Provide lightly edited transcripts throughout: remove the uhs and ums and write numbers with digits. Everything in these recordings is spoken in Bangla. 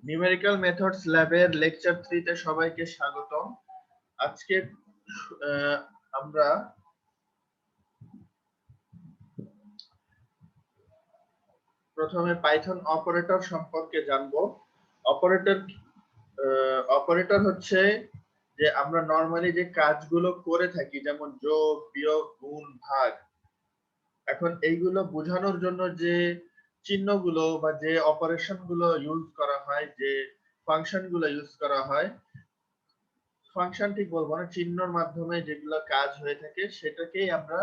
নিউমেরিক্যাল মেথডস ল্যাবের লেকচার 3 তে সবাইকে স্বাগতম। আজকে আমরা প্রথমে পাইথন অপারেটর সম্পর্কে জানবো। অপারেটর হচ্ছে যে আমরা নরমালি যে কাজগুলো করে থাকি, যেমন যোগ, বিয়োগ, গুণ, ভাগ। এখন এইগুলো বোঝানোর জন্য যে চিহ্নগুলো বা যে অপারেশন গুলো ইউজ করা হয়, যে ফাংশন গুলো ইউজ করা হয়, ফাংশন ঠিক বলবো না, চিহ্নর মাধ্যমে যেগুলো কাজ হয়ে থাকে সেটাকেই আমরা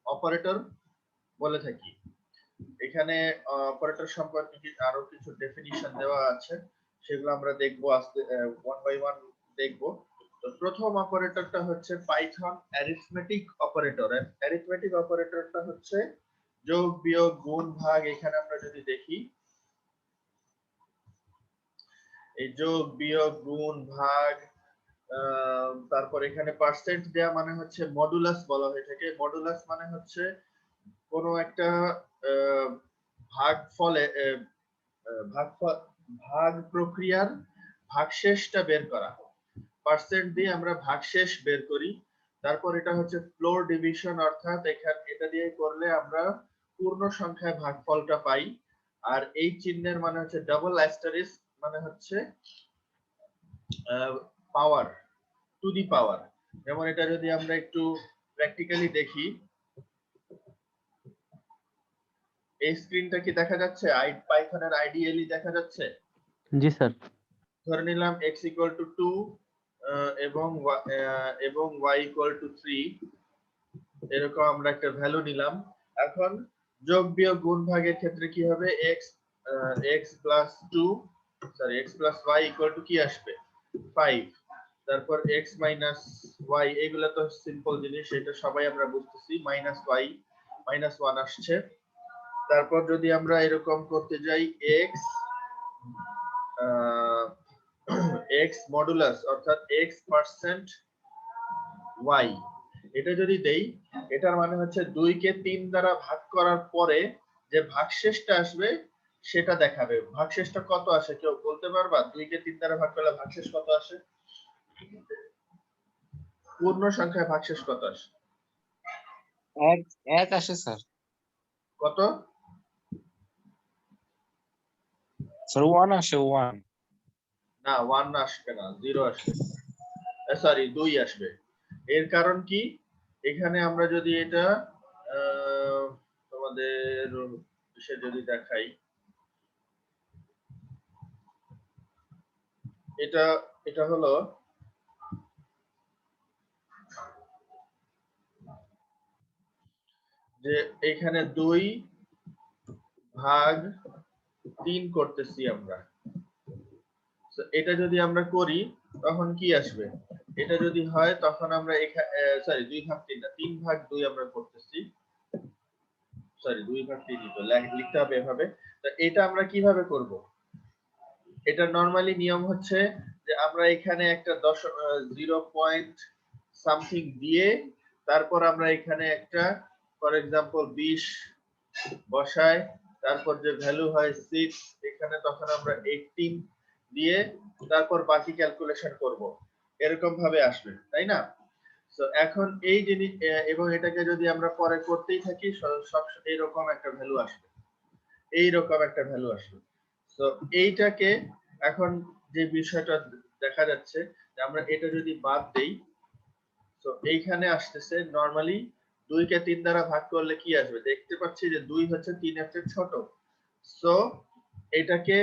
অপারেটর বলে থাকি। এখানে অপারেটর সম্পর্কে আরো কিছু ডেফিনিশন দেওয়া আছে, সেগুলো আমরা দেখবো আস্তে ওয়ান বাই ওয়ান দেখবো। তো প্রথম অপারেটরটা হচ্ছে পাইথন অ্যারিথমেটিক অপারেটর। অ্যারিথমেটিক অপারেটরটা হচ্ছে যোগ, বিয়োগ, গুণ, ভাগ। এখানে আমরা যদি দেখি, এই যোগ, বিয়োগ, গুণ, ভাগ, তারপর এখানে পার্সেন্ট দেয়া মানে হচ্ছে মডুলাস বলা হয়ে থাকে। মডুলাস মানে হচ্ছে কোনো একটা ভাগফলে ভাগ প্রক্রিয়ার ভাগশেষটা বের করা। পার্সেন্ট দিয়ে আমরা ভাগশেষ বের করি। তারপর এটা হচ্ছে ফ্লোর ডিভিশন, অর্থাৎ এটা দিয়ে করলে আমরা পূর্ণ সংখ্যায় ভাগফলটা পাই। আর এই চিহ্নের মানে হচ্ছে ডাবল অ্যাস্টারিস্ক, মানে হচ্ছে পাওয়ার, টু দি পাওয়ার। যেমন এটা যদি আমরা একটু প্র্যাকটিক্যালি দেখি, এই স্ক্রিনটা কি দেখা যাচ্ছে? পাইথনের আইডিয়ালি দেখা যাচ্ছে? জি স্যার। ধরে নিলাম x = 2 এবং y = 3, এরকম আমরা একটা ভ্যালু নিলাম। এখন যোগ, বিয়োগ, গুণ, ভাগের ক্ষেত্রে কি হবে? x + y = কি আসবে? 5। তারপর x - y, এগুলা তো সিম্পল জিনিস, এটা সবাই আমরা বুঝতেছি। -y -1 আসছে। তারপর যদি আমরা এরকম করতে যাই, x মডুলাস, অর্থাৎ x% y, এটা যদি দেই, এটার মানে হচ্ছে 2 কে 3 দ্বারা ভাগ করার পরে যে ভাগশেষটা আসবে সেটা দেখাবে। ভাগশেষটা কত আসে কেউ বলতে পারবা? 2 কে 3 দ্বারা ভাগ করলে ভাগশেষ কত আসে? পূর্ণ সংখ্যায় ভাগশেষ কত আসে? এক আসে স্যার। কত? স্যার 1 আসে, 1। না, 1 আসবে না, 0 আসবে। সরি, 2 আসবে। এর কারণ কি? এখানে আমরা যদি এটা তোমাদের সে যদি দেখাই, এটা এটা হলো যে এখানে 2/3 করতেছি আমরা। এটা যদি আমরা করি তখন কি আসবে? এটা যদি হয় তখন আমরা সরি 2/3 না, 3/2 আমরা করতেছি। সরি, 2/3 তো লিখতে হবে এভাবে। তো এটা আমরা কিভাবে করব? এটা নরমালি নিয়ম হচ্ছে যে আমরা এখানে একটা 0 পয়েন্ট সামথিং দিয়ে, তারপর আমরা এখানে একটা ফর এক্সাম্পল 20 বসাই, তারপর যে ভ্যালু হয় 6, এখানে তখন আমরা 18 দিয়ে তারপর বাকি ক্যালকুলেশন করব। এরকম ভাবে আসবে, তাই না? তো এখন এই জিনিস, এবং এটাকে যদি আমরা পরে করতেই থাকি, সব এইরকম একটা ভ্যালু আসবে, এইরকম একটা ভ্যালু আসবে। তো এইটাকে এখন যে বিষয়টা দেখা যাচ্ছে যে আমরা এটা যদি বাদ দেই, তো এইখানে আসতেছে নরমালি 2 কে 3 দ্বারা ভাগ করলে কি আসবে? দেখতে পাচ্ছি যে 2 হচ্ছে 3 এর চেয়ে ছোট। সো এটাকে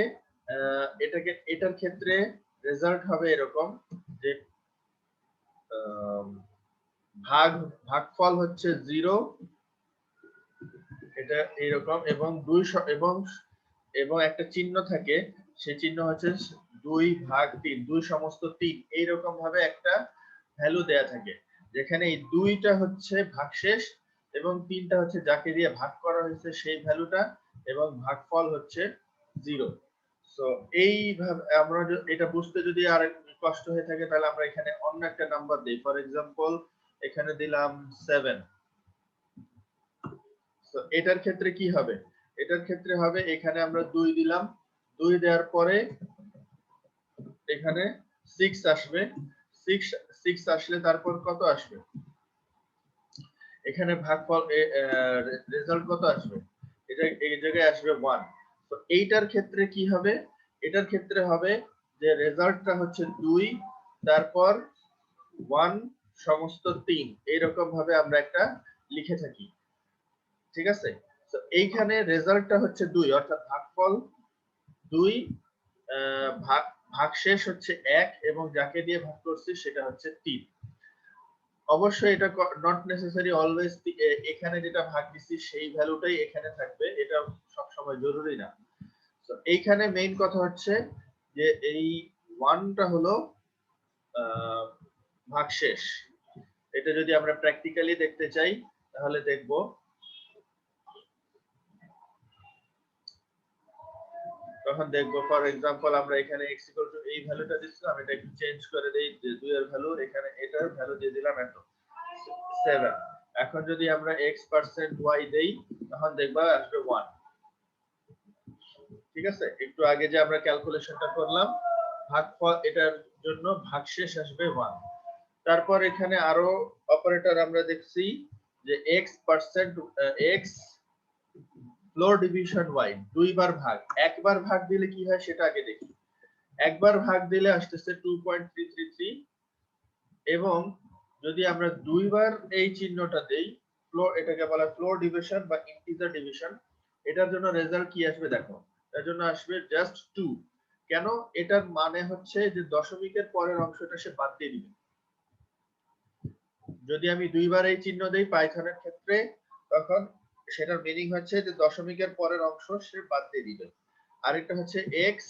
এটার ক্ষেত্রে রেজাল্ট হবে এরকম যে ভাগফল হচ্ছে 0, এটা এরকম, এবং 2 এবং একটা চিহ্ন থাকে, সেই চিহ্ন হচ্ছে 2/3, 2 সমস্ত 3, এইরকম ভাবে একটা ভ্যালু দেয়া থাকে, যেখানে এই 2টা হচ্ছে ভাগশেষ এবং 3টা হচ্ছে যাকে দিয়ে ভাগ করা হয়েছে সেই ভ্যালুটা, এবং ভাগফল হচ্ছে 0। সো এইভাবে আমরা এটা বুঝতে যদি আর কষ্ট হয়ে থাকে, তাহলে আমরা এখানে অন্য একটা নাম্বার দেই। ফর এক্সাম্পল এখানে দিলাম 7। তো এটার ক্ষেত্রে কি হবে? এটার ক্ষেত্রে হবে এখানে আমরা 2 দিলাম, 2 দেওয়ার পরে এখানে 6 আসবে, 6 আসলে তারপর কত আসবে, এখানে ভাগফল রেজাল্ট কত আসবে, এটা এই জায়গায় আসবে 1। তো এইটার ক্ষেত্রে কি হবে, এটার ক্ষেত্রে হবে যে রেজাল্টটা হচ্ছে 2, তারপর 1 সমস্ত 3, এইরকম ভাবে আমরা একটা লিখে থাকি, ঠিক আছে। তো এইখানে রেজাল্টটা হচ্ছে 2, অর্থাৎ ভাগফল 2, ভাগ ভাগশেষ হচ্ছে 1, এবং যাকে দিয়ে ভাগ করছি সেটা হচ্ছে 3। অবশ্যই এটা নট নেসেসারি অলওয়েজ এখানে যেটা ভাগ দিছি সেই ভ্যালুটাই এখানে থাকবে, এটা সব সময় জরুরি না। তো এইখানে মেইন কথা হচ্ছে যে এই 1টা হলো ভাগশেষ। এটা যদি আমরা প্র্যাকটিক্যালি দেখতে চাই তাহলে দেখব, তখন দেখবো ফর এক্সাম্পল আমরা এখানে x ইকুয়াল টু এই ভ্যালুটা দিছিলাম, এটা একটু চেঞ্জ করে দেই, যে 2 এর ভ্যালু এখানে এটার ভ্যালু দিয়ে দিলাম এত 7। এখন যদি আমরা x% y দেই তখন দেখবা আসবে 1, ঠিক আছে। একটু আগে যে আমরা ক্যালকুলেশনটা করলাম, ভাগফল এটার জন্য ভাগশেষ আসবে 1। তারপর এখানে আরো অপারেটর আমরা দেখছি যে x% x floor division y, দুইবার ভাগ, একবার ভাগ দিলে কি হয় সেটা আগে দেখি। একবার ভাগ দিলে আসতেছে 2.333, এবং যদি আমরা দুইবার এই চিহ্নটা দেই, ফ্লোর, এটাকে বলা হয় ফ্লোর ডিভিশন বা ইন্টিজার ডিভিশন, এটার জন্য রেজাল্ট কি আসবে দেখো, এর জন্য আসবে জাস্ট 2। কেন, এটার মানে হচ্ছে যে দশমিকের পরের অংশটা সে বাদ দিয়ে দিবে। যদি আমি দুইবার এই চিহ্ন দেই পাইথনের ক্ষেত্রে, তখন সেটার মিনিং হচ্ছে যে দশমিকের পরের অংশ সে বাদ দিয়ে দিবে। আরেকটা হচ্ছে এক্স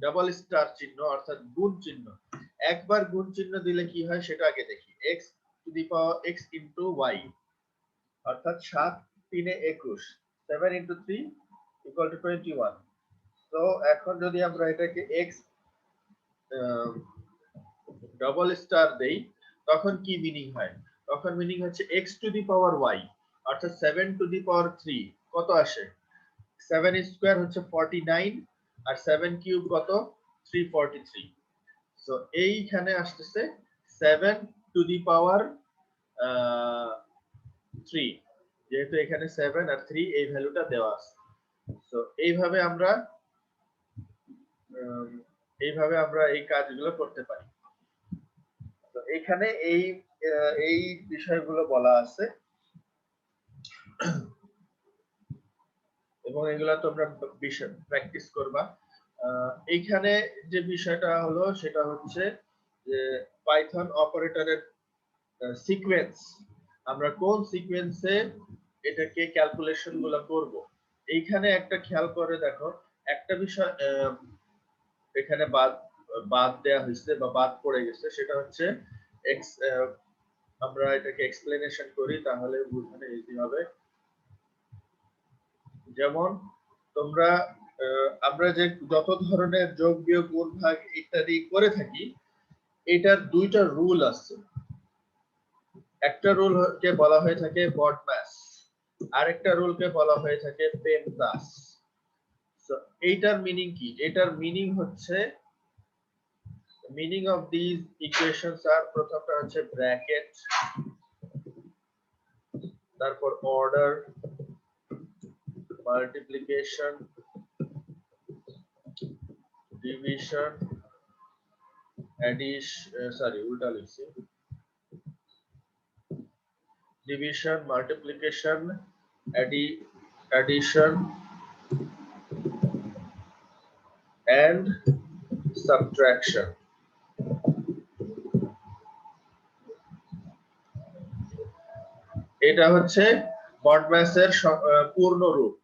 ডাবল স্টার চিহ্ন, অর্থাৎ গুণ চিহ্ন। একবার গুণ চিহ্ন দিলে কি হয় সেটা আগে দেখি, x to the power x into y, অর্থাৎ 7 3 21, 7 ইন্টু 3 ইকুয়াল টু 21। তো এখন যদি আমরা এটাকে এক্স ডবল স্টার দেই তখন কি মিনিং হয়, তখন মিনিং হচ্ছে x two the power y, অর্থাৎ 7 টু দি পাওয়ার 3 কত আসে, 7 স্কয়ার হচ্ছে 49, আর 7 কিউব কত 343। সো এইখানে আসতেছে 7 টু দি পাওয়ার 3, যেহেতু এখানে 7 আর 3 এই ভ্যালুটা দেওয়া আছে। সো এইভাবে আমরা এই কাজগুলো করতে পারি। তো এখানে এই বিষয়গুলো বলা আছে, এবং এগুলা তোমরা প্র্যাকটিস করবা। এইখানে যে বিষয়টা হলো সেটা হচ্ছে যে পাইথন অপারেটরের সিকোয়েন্স, আমরা কোন সিকোয়েন্সে এটাকে ক্যালকুলেশন গুলো করব। এইখানে একটা খেয়াল করে দেখো, একটা বিষয় এখানে বাদ দেয়া হয়েছে বা বাদ পড়ে গেছে, সেটা হচ্ছে এক্স, আমরা এটাকে এক্সপ্লেনেশন করি তাহলে বুঝতে ইজি হবে। যেমন তোমরা আমরা যে যত ধরনের যোগ বিয়োগ গুণ ভাগ ইত্যাদি করে থাকি, এটার দুইটা রুল আছে। একটা রুল কে বলা হয়ে থাকে বডম্যাস, আরেকটা রুল কে বলা হয়ে থাকে পেমদাস। সো এইটার মিনিং কি, এটার মিনিং হচ্ছে, মিনিং অফ দিস ইকুয়েশনস আর, প্রথমটা হচ্ছে ব্র্যাকেট, তারপর অর্ডার, মাল্টিপ্লিকেশন, ডিভিশন, উল্টা লিখছি, division, multiplication, addition and subtraction। এটা হচ্ছে বডম্যাসের পূর্ণ রূপ।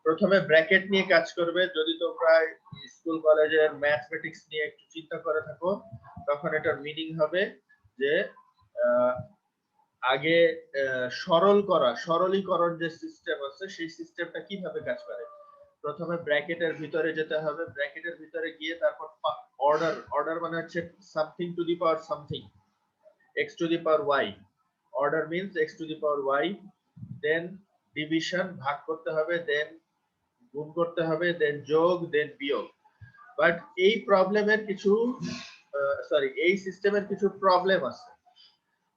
প্রথমে ব্র্যাকেট নিয়ে কাজ করবে, যদি তোমরা স্কুল কলেজের ম্যাথমেটিক্স নিয়ে একটু চিন্তা করে থাকো তখন এটার মিনিং হবে যে আগে সরলীকরণ যে সিস্টেম আছে সেই সিস্টেমটা কিভাবে কাজ করে। প্রথমে ব্র্যাকেটের ভিতরে যেতে হবে, ব্র্যাকেটের ভিতরে গিয়ে তারপর অর্ডার মানে হচ্ছে something to the power something, x to the power y, order means x to the power y, then division ভাগ করতে হবে, then গুণ করতে হবে, then যোগ, then বিয়োগ। বাট এই প্রবলেমের কিছু এই সিস্টেমের কিছু প্রবলেম আছে,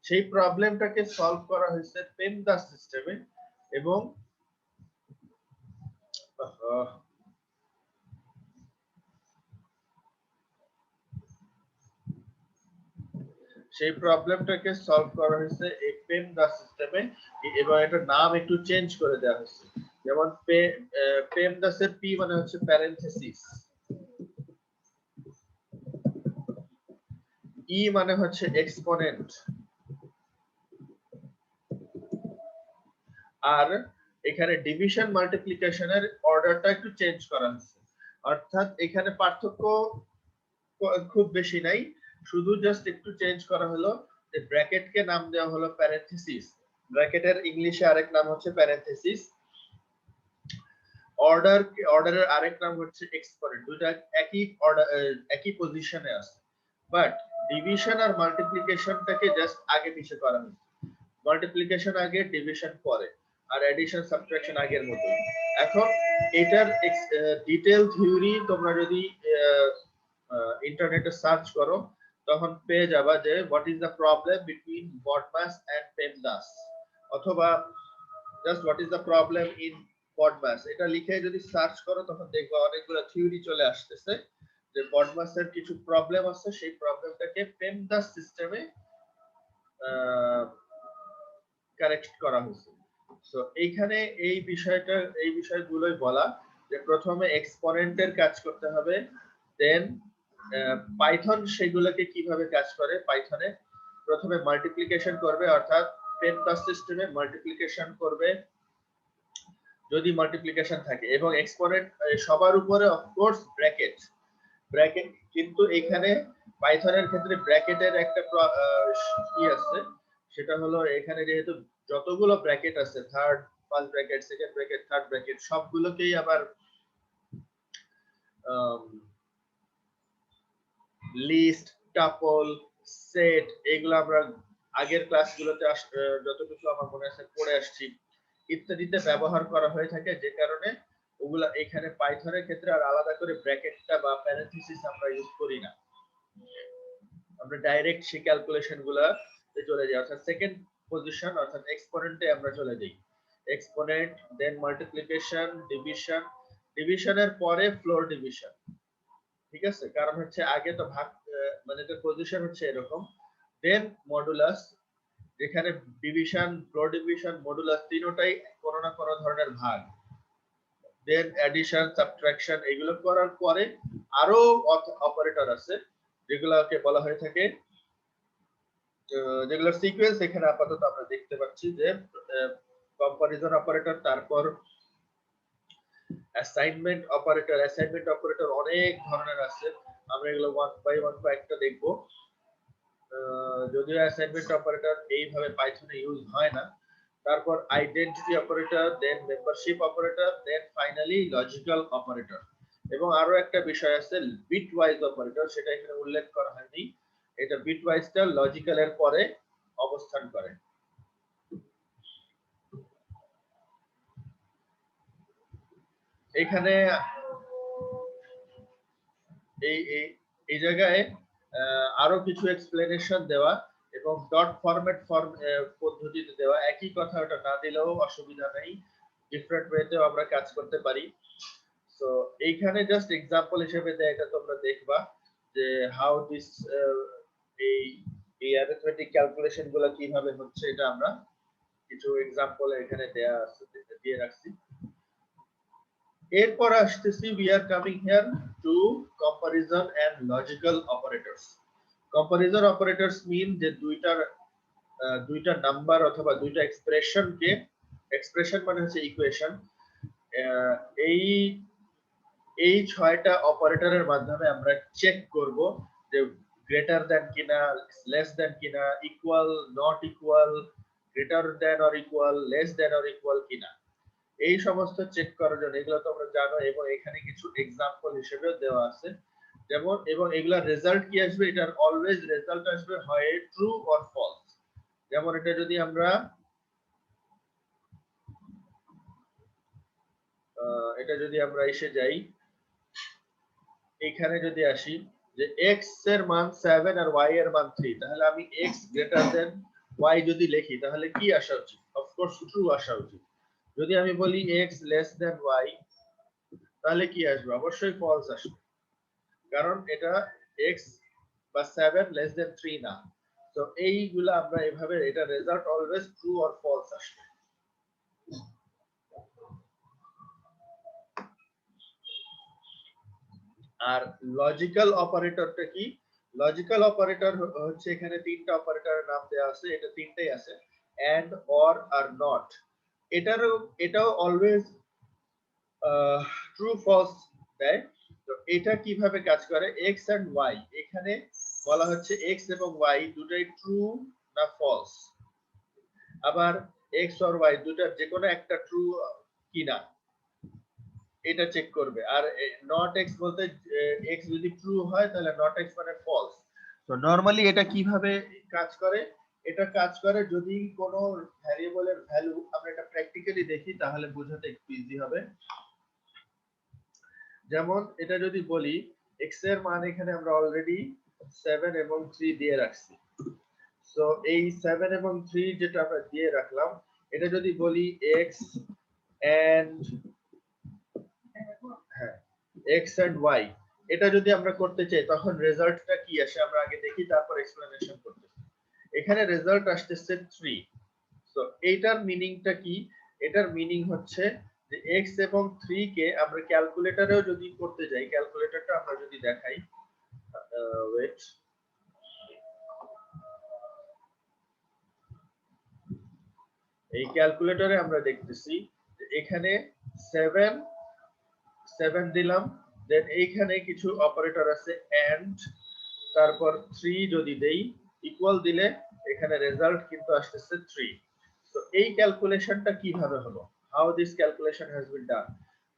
সেই প্রবলেমটাকে সলভ করা হয়েছে পেমদাস সিস্টেমে। এবং সেই প্রবলেমটাকে সলভ করা হয়েছে এই পেমদাস সিস্টেমে, এবং এটার নাম একটু চেঞ্জ করে দেওয়া হয়েছে। যেমন পেমদাসের পি মানে হচ্ছে প্যারেনথেসিস, ই মানে হচ্ছে এক্সপোনেন্ট, আর এখানে ডিভিশন মাল্টিপ্লিকেশনের অর্ডারটা একটু চেঞ্জ করা হয়েছে। অর্থাৎ এখানে পার্থক্য খুব বেশি নাই, শুধু জাস্ট একটু চেঞ্জ করা হলো যে ব্র্যাকেটকে নাম দেওয়া হলো প্যারেনথেসিস, ব্র্যাকেটের ইংলিশে আরেক নাম হচ্ছে প্যারেনথেসিস, অর্ডারের আরেক নাম হচ্ছে এক্সপোনেন্ট। দুইটা একই অর্ডার একই পজিশনে আছে, বাট ডিভিশন আর মাল্টিপ্লিকেশনটাকে জাস্ট আগে পিছে করা হয়েছে। মাল্টিপ্লিকেশন আগে, ডিভিশন পরে, আর এডিশন সাবট্রাকশন আগের মতো। এখন এটার ডিটেইল থিওরি তোমরা যদি ইন্টারনেটে সার্চ করো তখন পেয়ে যাবা যে what is the problem between BODMAS and PEMDAS, অথবা just what is the problem in BODMAS, এটা লিখে যদি সার্চ করো তখন দেখবা অনেকগুলো থিওরি চলে আসতেছে যে বডমাসের কিছু প্রবলেম আছে, সেই প্রবলেমটাকে পেমদাস সিস্টেমে কারেক্ট করা হয়েছে। সো এইখানে এই বিষয়গুলোই বলা যে প্রথমে এক্সপোনেন্টের কাজ করতে হবে, দেন পাইথন সেগুলোকে কিভাবে কাজ করে। পাইথনে প্রথমে মাল্টিপ্লিকেশন করবে, অর্থাৎ পেমদাস সিস্টেমে মাল্টিপ্লিকেশন করবে যদি মাল্টিপ্লিকেশন থাকে, এবং এক্সপোনেন্ট সবার উপরে অফকোর্স ব্র্যাকেট, কিন্তু এখানে পাইথনের ক্ষেত্রে ব্র্যাকেটের একটা কি আছে, সেটা হলো এখানে যেহেতু যতগুলো ব্র্যাকেট আছে, third, first bracket, second bracket, third bracket, সবগুলোকেই আবার লিস্ট, টাপল, সেট, এগুলো আমরা আগের ক্লাসগুলোতে যতটুকু আমার মনে আছে পড়ে আসছি ইত্যাদিতে ব্যবহার করা হয়ে থাকে, যে কারণে ওগুলা এখানে পাইথনের ক্ষেত্রে আর আলাদা করে ব্র্যাকেটটা বা প্যারেনথেসিস আমরা ইউজ করি না, আমরা ডাইরেক্ট সেই ক্যালকুলেশন গুলাতে চলে যাই, অর্থাৎ সেকেন্ড পজিশন অর্থাৎ এক্সপোনেন্টে আমরা চলে যাই। এক্সপোনেন্ট, দেন মাল্টিপ্লিকেশন, ডিভিশন, ডিভিশনের পরে ফ্লোর ডিভিশন, ঠিক আছে, কারণ হচ্ছে আগে তো ভাগ মানে এর পজিশন হচ্ছে এরকম, দেন মডুলাস, যেখানে ডিভিশন, ফ্লোর ডিভিশন, মডুলাস তিনটাই কোনো না কোনো ধরনের ভাগ, দেন এডিশন, সাবট্রাকশন, এগুলো করার পরে আরো অপারেটর আছে যেগুলোকে বলা হয়ে থাকে, যেগুলোর সিকোয়েন্স এখানে আপাতত আমরা দেখতে পাচ্ছি যে কম্পারিজন অপারেটর, তারপর অ্যাসাইনমেন্ট অপারেটর। অ্যাসাইনমেন্ট অপারেটর অনেক ধরনের আছে, আমরা এগুলো ওয়ান বাই ওয়ান কয়েকটা দেখবো। যদিও অ্যাসাইনমেন্ট অপারেটর এইভাবে পাইথনে ইউজ হয় না। তারপর identity operator, then membership operator, then finally logical operator, এবং আরো একটা বিষয় আছে বিট ওয়াইজ অপারেটর, সেটা এখানে উল্লেখ করা হয়নি। এটা বিট ওয়াইজটা লজিক্যালের পরে অবস্থান করে। এখানে এই জায়গায় আরো কিছু এক্সপ্লেনেশন দেওয়া এবং ডট ফরম্যাট পদ্ধতিতে দেওয়া, একই কথা, ওটা না দিলেও অসুবিধা নেই, ডিফারেন্ট ওয়েতেও আমরা কাজ করতে পারি। তো এইখানে জাস্ট এক্সাম্পল হিসেবে দেয়, এটা তোমরা দেখবা যে হাউ দিস এই অ্যারিথমেটিক ক্যালকুলেশন গুলো কিভাবে হচ্ছে, এটা আমরা কিছু এক্সাম্পল এখানে দিয়ে রাখছি। এরপর আসতেছি, we are coming here to comparison and logical operators. Comparison operators mean যে দুইটা নাম্বার অথবা দুইটা এক্সপ্রেশনকে, এক্সপ্রেশন মানে হচ্ছে ইকুয়েশন, এই ছয়টা অপারেটরের মাধ্যমে আমরা চেক করব যে গ্রেটার দ্যান কিনা, লেস দ্যান কিনা, equal, not equal, greater than or equal, less than or equal কিনা, এই সমস্ত চেক করার জন্য। এগুলো তোমরা জানো, এবং এখানে কিছু এক্সাম্পল হিসেবেও দেওয়া আছে, যেমন, এবং এগুলার রেজাল্ট কি আসবে, এটার অলওয়েজ রেজাল্ট আসবে হয় ট্রু অর ফলস। যেমন এটা যদি আমরা এসে যাই, এইখানে যদি আসি যে x এর মান 7 আর y এর মান 3, তাহলে আমি x গ্রেটার দেন y যদি লিখি তাহলে কি আসা উচিত? অফকোর্স ট্রু আসা উচিত। যদি আমি বলি x লেস দেন y, তাহলে কি আসবে? অবশ্যই ফলস আসবে, কারণ এটা x বা 7 লেস দেন 3 না। তো এইগুলা আমরা এভাবে, এটা result always true or false আসবে। আর লজিক্যাল অপারেটরটা কি? লজিক্যাল অপারেটর হচ্ছে, এখানে তিনটা অপারেটরের নাম দেওয়া আছে, এটা তিনটাই আছে, এন্ড, অর আর নট। এটাও অলওয়েজ ট্রু ফলস দেয়। তো এটা কিভাবে কাজ করে? এক্স এন্ড ওয়াই, এখানে বলা হচ্ছে এক্স এবং ওয়াই দুটাই ট্রু না ফলস। আবার এক্স অর ওয়াই দুটার যে কোনো একটা ট্রু কিনা এটা চেক করবে। আর নট এক্স বলতে এক্স যদি ট্রু হয় তাহলে নট এক্স মানে ফলস। তো নরমালি এটা কিভাবে কাজ করে? এটা কাজ করে যদি কোনো ভ্যারিয়েবলের ভ্যালু, আমরা এটা প্র্যাকটিক্যালি দেখি তাহলে বোঝাতে একটু ইজি হবে। যেমন এটা যদি বলি x এর মান এখানে আমরা অলরেডি 7 এবং 3 দিয়ে রাখছি। সো এই 7 এবং 3 যেটা আমরা দিয়ে রাখলাম, এটা যদি বলি x and হ্যাঁ x and y, এটা যদি আমরা করতে চাই তখন রেজাল্টটা কি আসে আমরা আগে দেখি, তারপর এক্সপ্লেনেশন করতেছি। এখানে রেজাল্ট আসতেছে 3। সো এইটার মিনিংটা কি? এটার মিনিং হচ্ছে যে x এবং 3 কে আমরা ক্যালকুলেটরেও যদি করতে যাই, ক্যালকুলেটরটা আমরা যদি দেখাই, ওয়েট, এই ক্যালকুলেটরে আমরা দেখতেছি যে এখানে 7 দিলাম, দেন এইখানে কিছু অপারেটর আছে এন্ড, তারপর 3 যদি দেই, ইকুয়াল দিলে এখানে রেজাল্ট কিন্তু আসতেছে 3। তো এই ক্যালকুলেশনটা কিভাবে হলো? How this calculation has been done?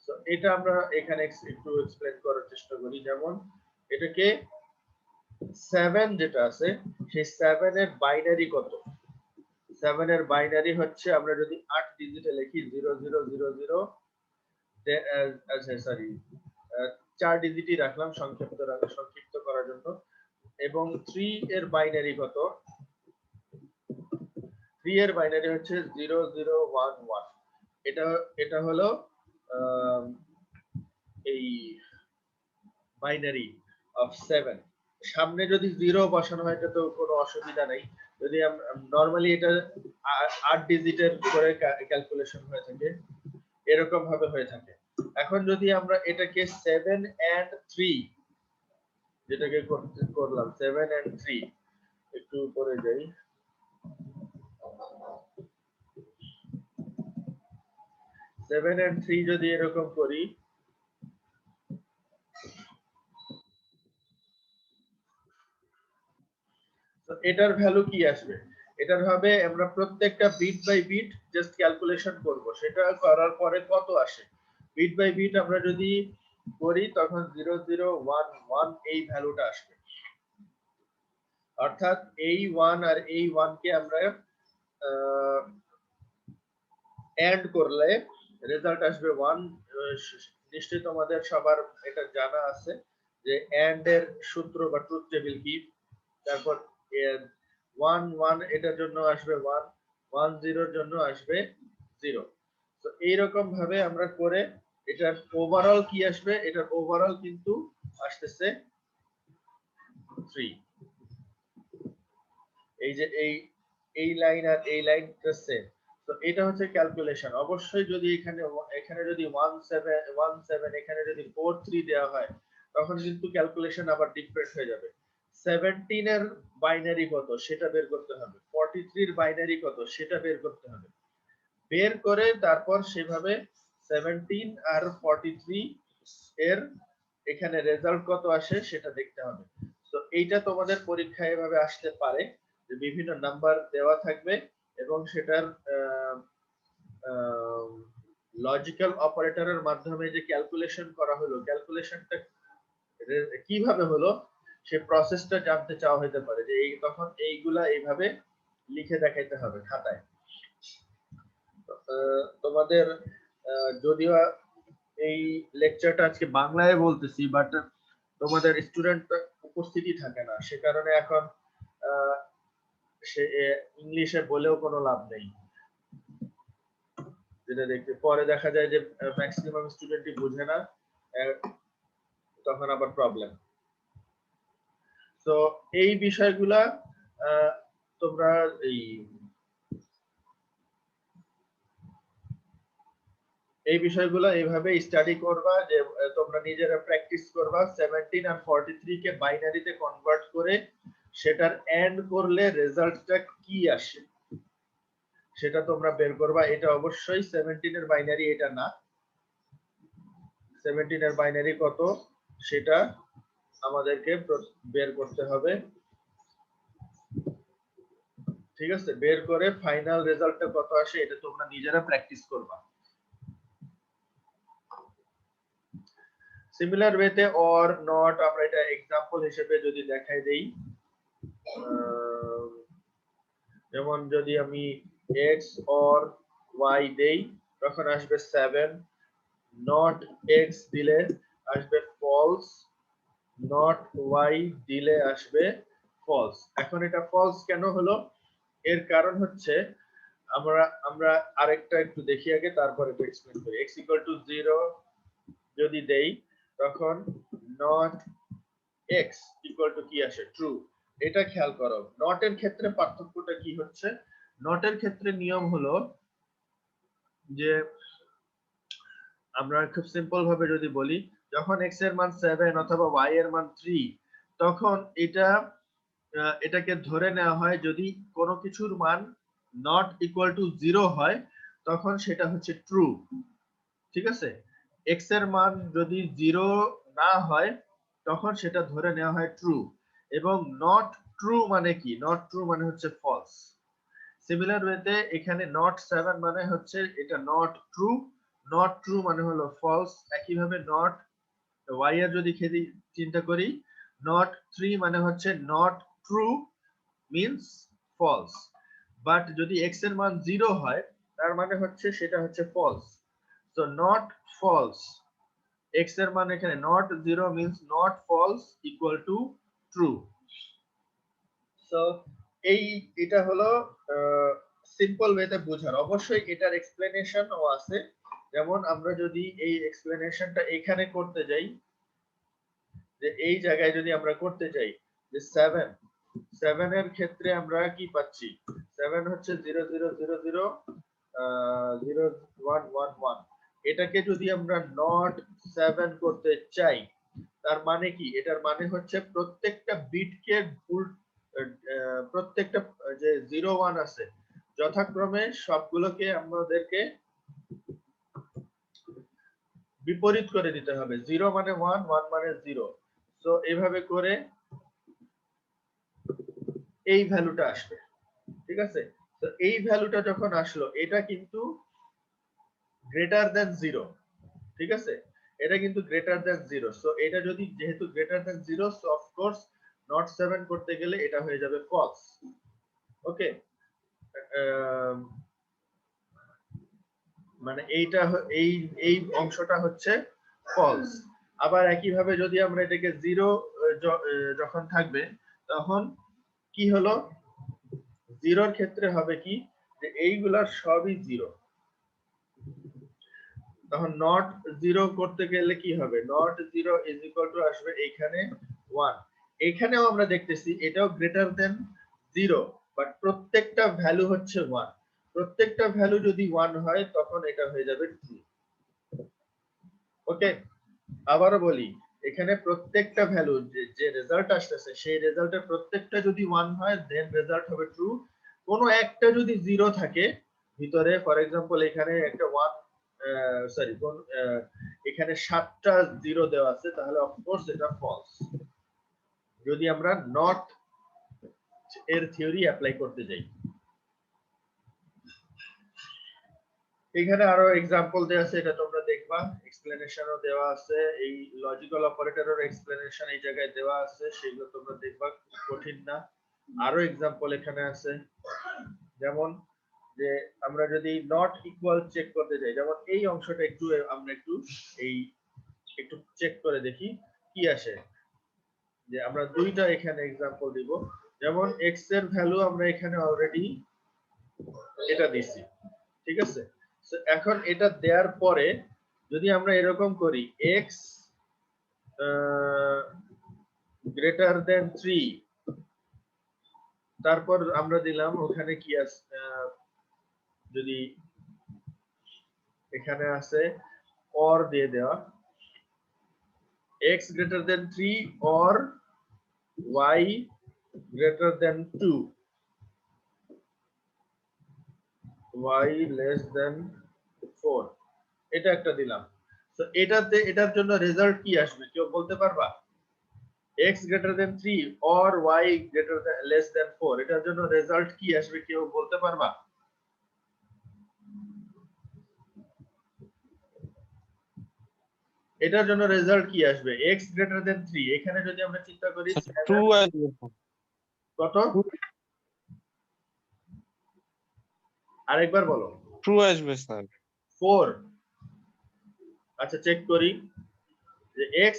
So এটা আমরা এখানে একটু এক্সপ্লেন করার চেষ্টা করি। যেমন এটাকে 7 যেটা আছে সেই 7 এর বাইনারি কত? 7 এর বাইনারি হচ্ছে, আমরা যদি 8 ডিজিটে লিখি 0000, আচ্ছা সরি 4 ডিজিটই রাখলাম সংক্ষিপ্ত করার জন্য। এবং 3 এর বাইনারি কত? 3 এর বাইনারি হচ্ছে 0011। এটা এটা হলো এই বাইনারি অফ 7। সামনে যদি 0 বসানো হয় তো কোনো অসুবিধা নাই। যদি নরমালি এটা 8 ডিজিটের করে ক্যালকুলেশন হয়ে থাকে, এরকম ভাবে হয়ে থাকে। এখন যদি আমরা এটাকে 7 and 3, যেটাকে করলাম 7 and 3, একটু উপরে যাই, 7 and 3 যদি এরকম করি, তো এটার ভ্যালু কি আসবে? এটার হবে আমরা প্রত্যেকটা bit by bit just calculation করব, সেটা করার পরে কত আসে। বিট বাই বিট আমরা যদি করি তখন 0011 এই ভ্যালুটা আসবে। অর্থাৎ এই 1 আর এই 1 কে আমরা এন্ড করলে রেজাল্ট আসবে 1। নিশ্চয়ই তোমাদের সবার এটা জানা আছে যে এন্ড এর সূত্র বা ট্রুথ টেবিল কি। তারপর 1 1 এটার জন্য আসবে 1, 1 0 এর জন্য আসবে 0। তো এইরকম ভাবে আমরা করে এটার ওভারঅল কি আসবে? এটার ওভারঅল কিন্তু আসতেছে 3। এই যে এই লাইন আর এই লাইনটা সেম। তো এটা হচ্ছে ক্যালকুলেশন। অবশ্যই যদি এখানে যদি 17 এখানে যদি 43 দেওয়া হয় তখন কিন্তু ক্যালকুলেশন আবার ডিফারেন্ট হয়ে যাবে। 17 এর বাইনারি কত সেটা বের করতে হবে, 43 এর বাইনারি কত সেটা বের করতে হবে। বের করে তারপর সেভাবে 17 আর 43 এর এখানে রেজাল্ট কত আসে সেটা দেখতে হবে। তো এইটা তোমাদের পরীক্ষায় এভাবে আসতে পারে যে বিভিন্ন নাম্বার দেওয়া থাকবে এবং সেটার লজিক্যাল অপারেটরের মাধ্যমে যে ক্যালকুলেশন করা হলো, ক্যালকুলেশনটা কিভাবে হলো সে প্রসেসটা জানতে চাওয়া হতে পারে, যে এই তখন এইগুলা এইভাবে লিখে দেখাইতে হবে খাতায়। তোমাদের যদিও এই লেকচারটা আজকে বাংলায় বলতেছি, বাট তোমাদের স্টুডেন্ট উপস্থিতি থাকে না, সে কারণে এখন সে ইংলিশে বলেও কোনো লাভ নেই। যেটা দেখতে পরে দেখা যায় যে ম্যাক্সিমাম স্টুডেন্টই বুঝে না, তখন আবার প্রবলেম। তো এই বিষয়গুলা তোমরা এই বিষয়গুলো এইভাবে স্টাডি করবা যে তোমরা নিজেরা প্র্যাকটিস করবা 17 আর 43 কে বাইনারিতে কনভার্ট করে সেটার এন্ড করলে রেজাল্টটা কি আসে সেটা তোমরা বের করবা। এটা অবশ্যই 17 এর বাইনারি এটা না, 17 এর বাইনারি কত সেটা আমাদেরকে বের করতে হবে। ঠিক আছে, বের করে ফাইনাল রেজাল্টটা কত আসে এটা তোমরা নিজেরা প্র্যাকটিস করবা। সিমিলার ওয়েতে অর নট আমরা এটা एग्जांपल হিসেবে যদি দেখাই দেই, যেমন যদি আমি x অর y দেই তখন আসবে 7, নট x দিলে আসবে ফলস, নট y দিলে আসবে ফলস। এখন এটা ফলস কেন হলো, এর কারণ হচ্ছে আমরা আরেকটা একটু দেখি আগে, তারপরে একটু এক্সপ্লেইন করি। x = 0 যদি দেই তখন নট x = কি আসে, ট্রু। এটা খেয়াল করো, নট এর ক্ষেত্রে পার্থক্যটা কি হচ্ছে। নট এর ক্ষেত্রে নিয়ম হলো যে আমরা খুব সিম্পল ভাবে যদি বলি, যখন x এর মান 7 অথবা y এর মান 3 তখন এটাকে ধরে নেওয়া হয় যদি কোনো কিছুর মান নট ইকুয়াল টু 0 হয় তখন সেটা হচ্ছে ট্রু। ঠিক আছে, x এর মান যদি 0 না হয় তখন সেটা ধরে নেওয়া হয় ট্রু। এবং নট ট্রু মানে কি, নট ট্রু মানে হচ্ছে ফলস। সিমিলার ওয়েতে এখানে নট 7 মানে হচ্ছে এটা নট ট্রু, নট ট্রু মানে হলো ফলস। একইভাবে নট y এর যদি চিন্তা করি, নট 3 মানে হচ্ছে not true means false. But যদি x এর মান 0 হয় তার মানে হচ্ছে সেটা হচ্ছে ফলস। তো নট ফলস, x এর মান এখানে not 0 means not false equal to true. So এটা হলো সিম্পল ওয়েতে বোঝার। অবশ্যই এটার এক্সপ্লেনেশনও আছে, যেমন আমরা যদি এই এক্সপ্লেনেশনটা এখানে করতে যাই, যে এই জায়গায় যদি আমরা করতে চাই যে 7 এর ক্ষেত্রে আমরা কি পাচ্ছি, 7 হচ্ছে 0 0 0 0 0 1 1 1। এটাকে যদি আমরা নট 7 করতে চাই তার মানে কি, এটার মানে হচ্ছে প্রত্যেকটা বিটকে প্রত্যেকটা যে 0 1 আছে যথাক্রমে সবগুলোকে আমাদেরকে বিপরীত করে দিতে হবে। 0 মানে 1, 1 মানে 0। তো এইভাবে করে এই ভ্যালুটা আসবে। ঠিক আছে, তো এই ভ্যালুটা যখন আসলো এটা কিন্তু গ্রেটার দ্যান 0। ঠিক আছে, এটা কিন্তু গ্রেটার দ্যান 0। সো এটা যদি যেহেতু greater than 0 so of course not 7 করতে গেলে এটা হয়ে যাবে ফলস। ওকে, মানে এই অংশটা হচ্ছে ফলস। আবার একই ভাবে যদি আমরা এটাকে 0 যখন থাকবে তখন কি হলো, 0 এর ক্ষেত্রে হবে কি যে এইগুলার সবই 0। তখন নট 0 করতে গেলে কি হবে, নট 0 ইজ ইকুয়াল টু আসবে এখানে 1। এখানেও আমরা দেখতেছি এটাও গ্রেটার দেন 0, বাট প্রত্যেকটা ভ্যালু হচ্ছে 1। প্রত্যেকটা ভ্যালু যদি 1 হয় তখন এটা হয়ে যাবে ট্রু। ওকে, আবারও বলি, এখানে প্রত্যেকটা ভ্যালু যে রেজাল্ট আসতেছে সেই রেজাল্টের প্রত্যেকটা যদি 1 হয় দেন রেজাল্ট হবে ট্রু। কোনো একটা যদি 0 থাকে ভিতরে, ফর এক্সাম্পল এখানে একটা 1 সরি এখানে 7টা 0 দেওয়া আছে তাহলে অফকোর্স এটা ফলস, যদি আমরা নট এর থিওরি অ্যাপ্লাই করতে যাই। এখানে আরো एग्जांपल দেওয়া আছে, এটা তোমরা দেখবা, এক্সপ্লেনেশনও দেওয়া আছে, এই লজিক্যাল অপারেটরের এক্সপ্লেনেশন এই জায়গায় দেওয়া আছে, সেগুলো তোমরা দেখবা, কঠিন না। আরো एग्जांपल এখানে আছে, যেমন যে আমরা যদি নট ইকুয়াল চেক করতে যাই, যেমন এই অংশটা একটু আমরা একটু চেক করে দেখি কি আসে। যে আমরা দুইটা এখানে एग्जांपल দিব, যেমন x এর ভ্যালু আমরা এখানে অলরেডি এটা দিছি, ঠিক আছে। সো এখন এটা দেওয়ার পরে যদি আমরা এরকম করি x গ্রেটার দেন 3, তারপর আমরা দিলাম ওখানে কি আছে, যদি এখানে আছে or দিয়ে দেওয়া x greater than 3 or y greater than 2, y less than 4, এটা একটা দিলাম। তো এটার জন্য রেজাল্ট কি আসবে কেউ বলতে পারবা? x greater than 3 or y greater than less than 4, এটার জন্য রেজাল্ট কি আসবে কেউ বলতে পারবা? এটার জন্য রেজাল্ট কি আসবে? x greater than 3, এখানে যদি আমরা চিন্তা করি ট্রু আসবে কত? আরেকবার বলো। ট্রু আসবে স্যার 4। আচ্ছা চেক করি যে x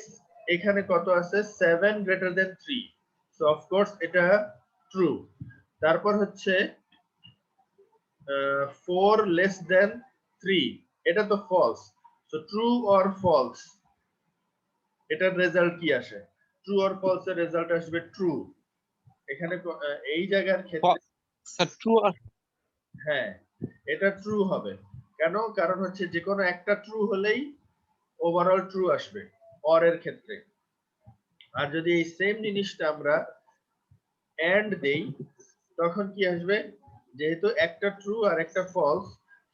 এখানে কত আছে, 7 greater than 3, so of course এটা ট্রু। তারপর হচ্ছে 4 less than 3, এটা তো false. So true or false, এটার রেজাল্ট কি আসে? ট্রু অর ফলস এর রেজাল্ট আসবে ট্রু। এখানে এই জায়গার ক্ষেত্রে স্যার ট্রু হ্যাঁ এটা ট্রু হবে। কেন? কারণ হচ্ছে যে কোনো একটা ট্রু হলেই ওভারঅল ট্রু আসবে অর এর ক্ষেত্রে। আর যদি এই সেম জিনিসটা আমরা এন্ড দেই তখন কি আসবে? যেহেতু একটা ট্রু আর একটা ফলস,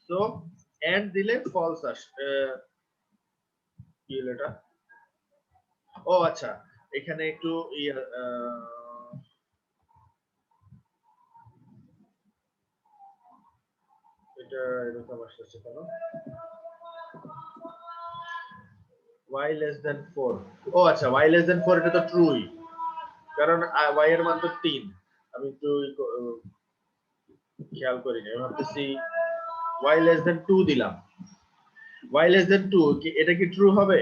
সো এন্ড দিলে ফলস আসবে। কি হলো এটা? ও আচ্ছা, এখানে একটু এটা এরকম আসছে কেন? y less than 4, ও আচ্ছা y less than 4 এটা তো ট্রুই, কারণ y এর মান তো 3। আমি একটু খেয়াল করি না, ভাবতেছি y less than 2 দিলাম। y less than 2 কি এটা কি ট্রু হবে?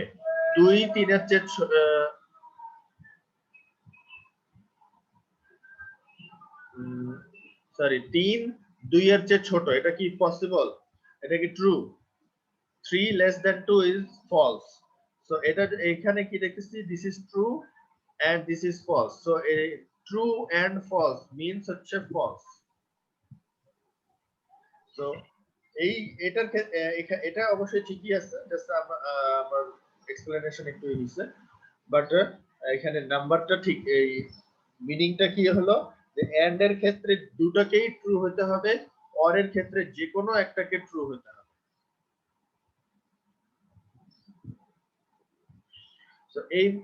2 3 এর চেয়ে সরি 3 2 এর চেয়ে ছোট, এটা কি পসিবল? এটা কি true? 3 less than 2 is false, so এটা এখানে কি দেখতেছি, this is true and this is false, so a true and false means হচ্ছে false। so এই এটার এটা অবশ্যই ঠিকই আছে, জাস্ট আমার এক্সপ্লেনেশন একটু হইছে, বাট এখানে নাম্বারটা ঠিক, এই মিনিংটা কি হলো যে এন্ড এর ক্ষেত্রে দুটোকেই ট্রু হতে হবে, অর এর ক্ষেত্রে যে কোনো একটাকে ট্রু হতে হবে। সো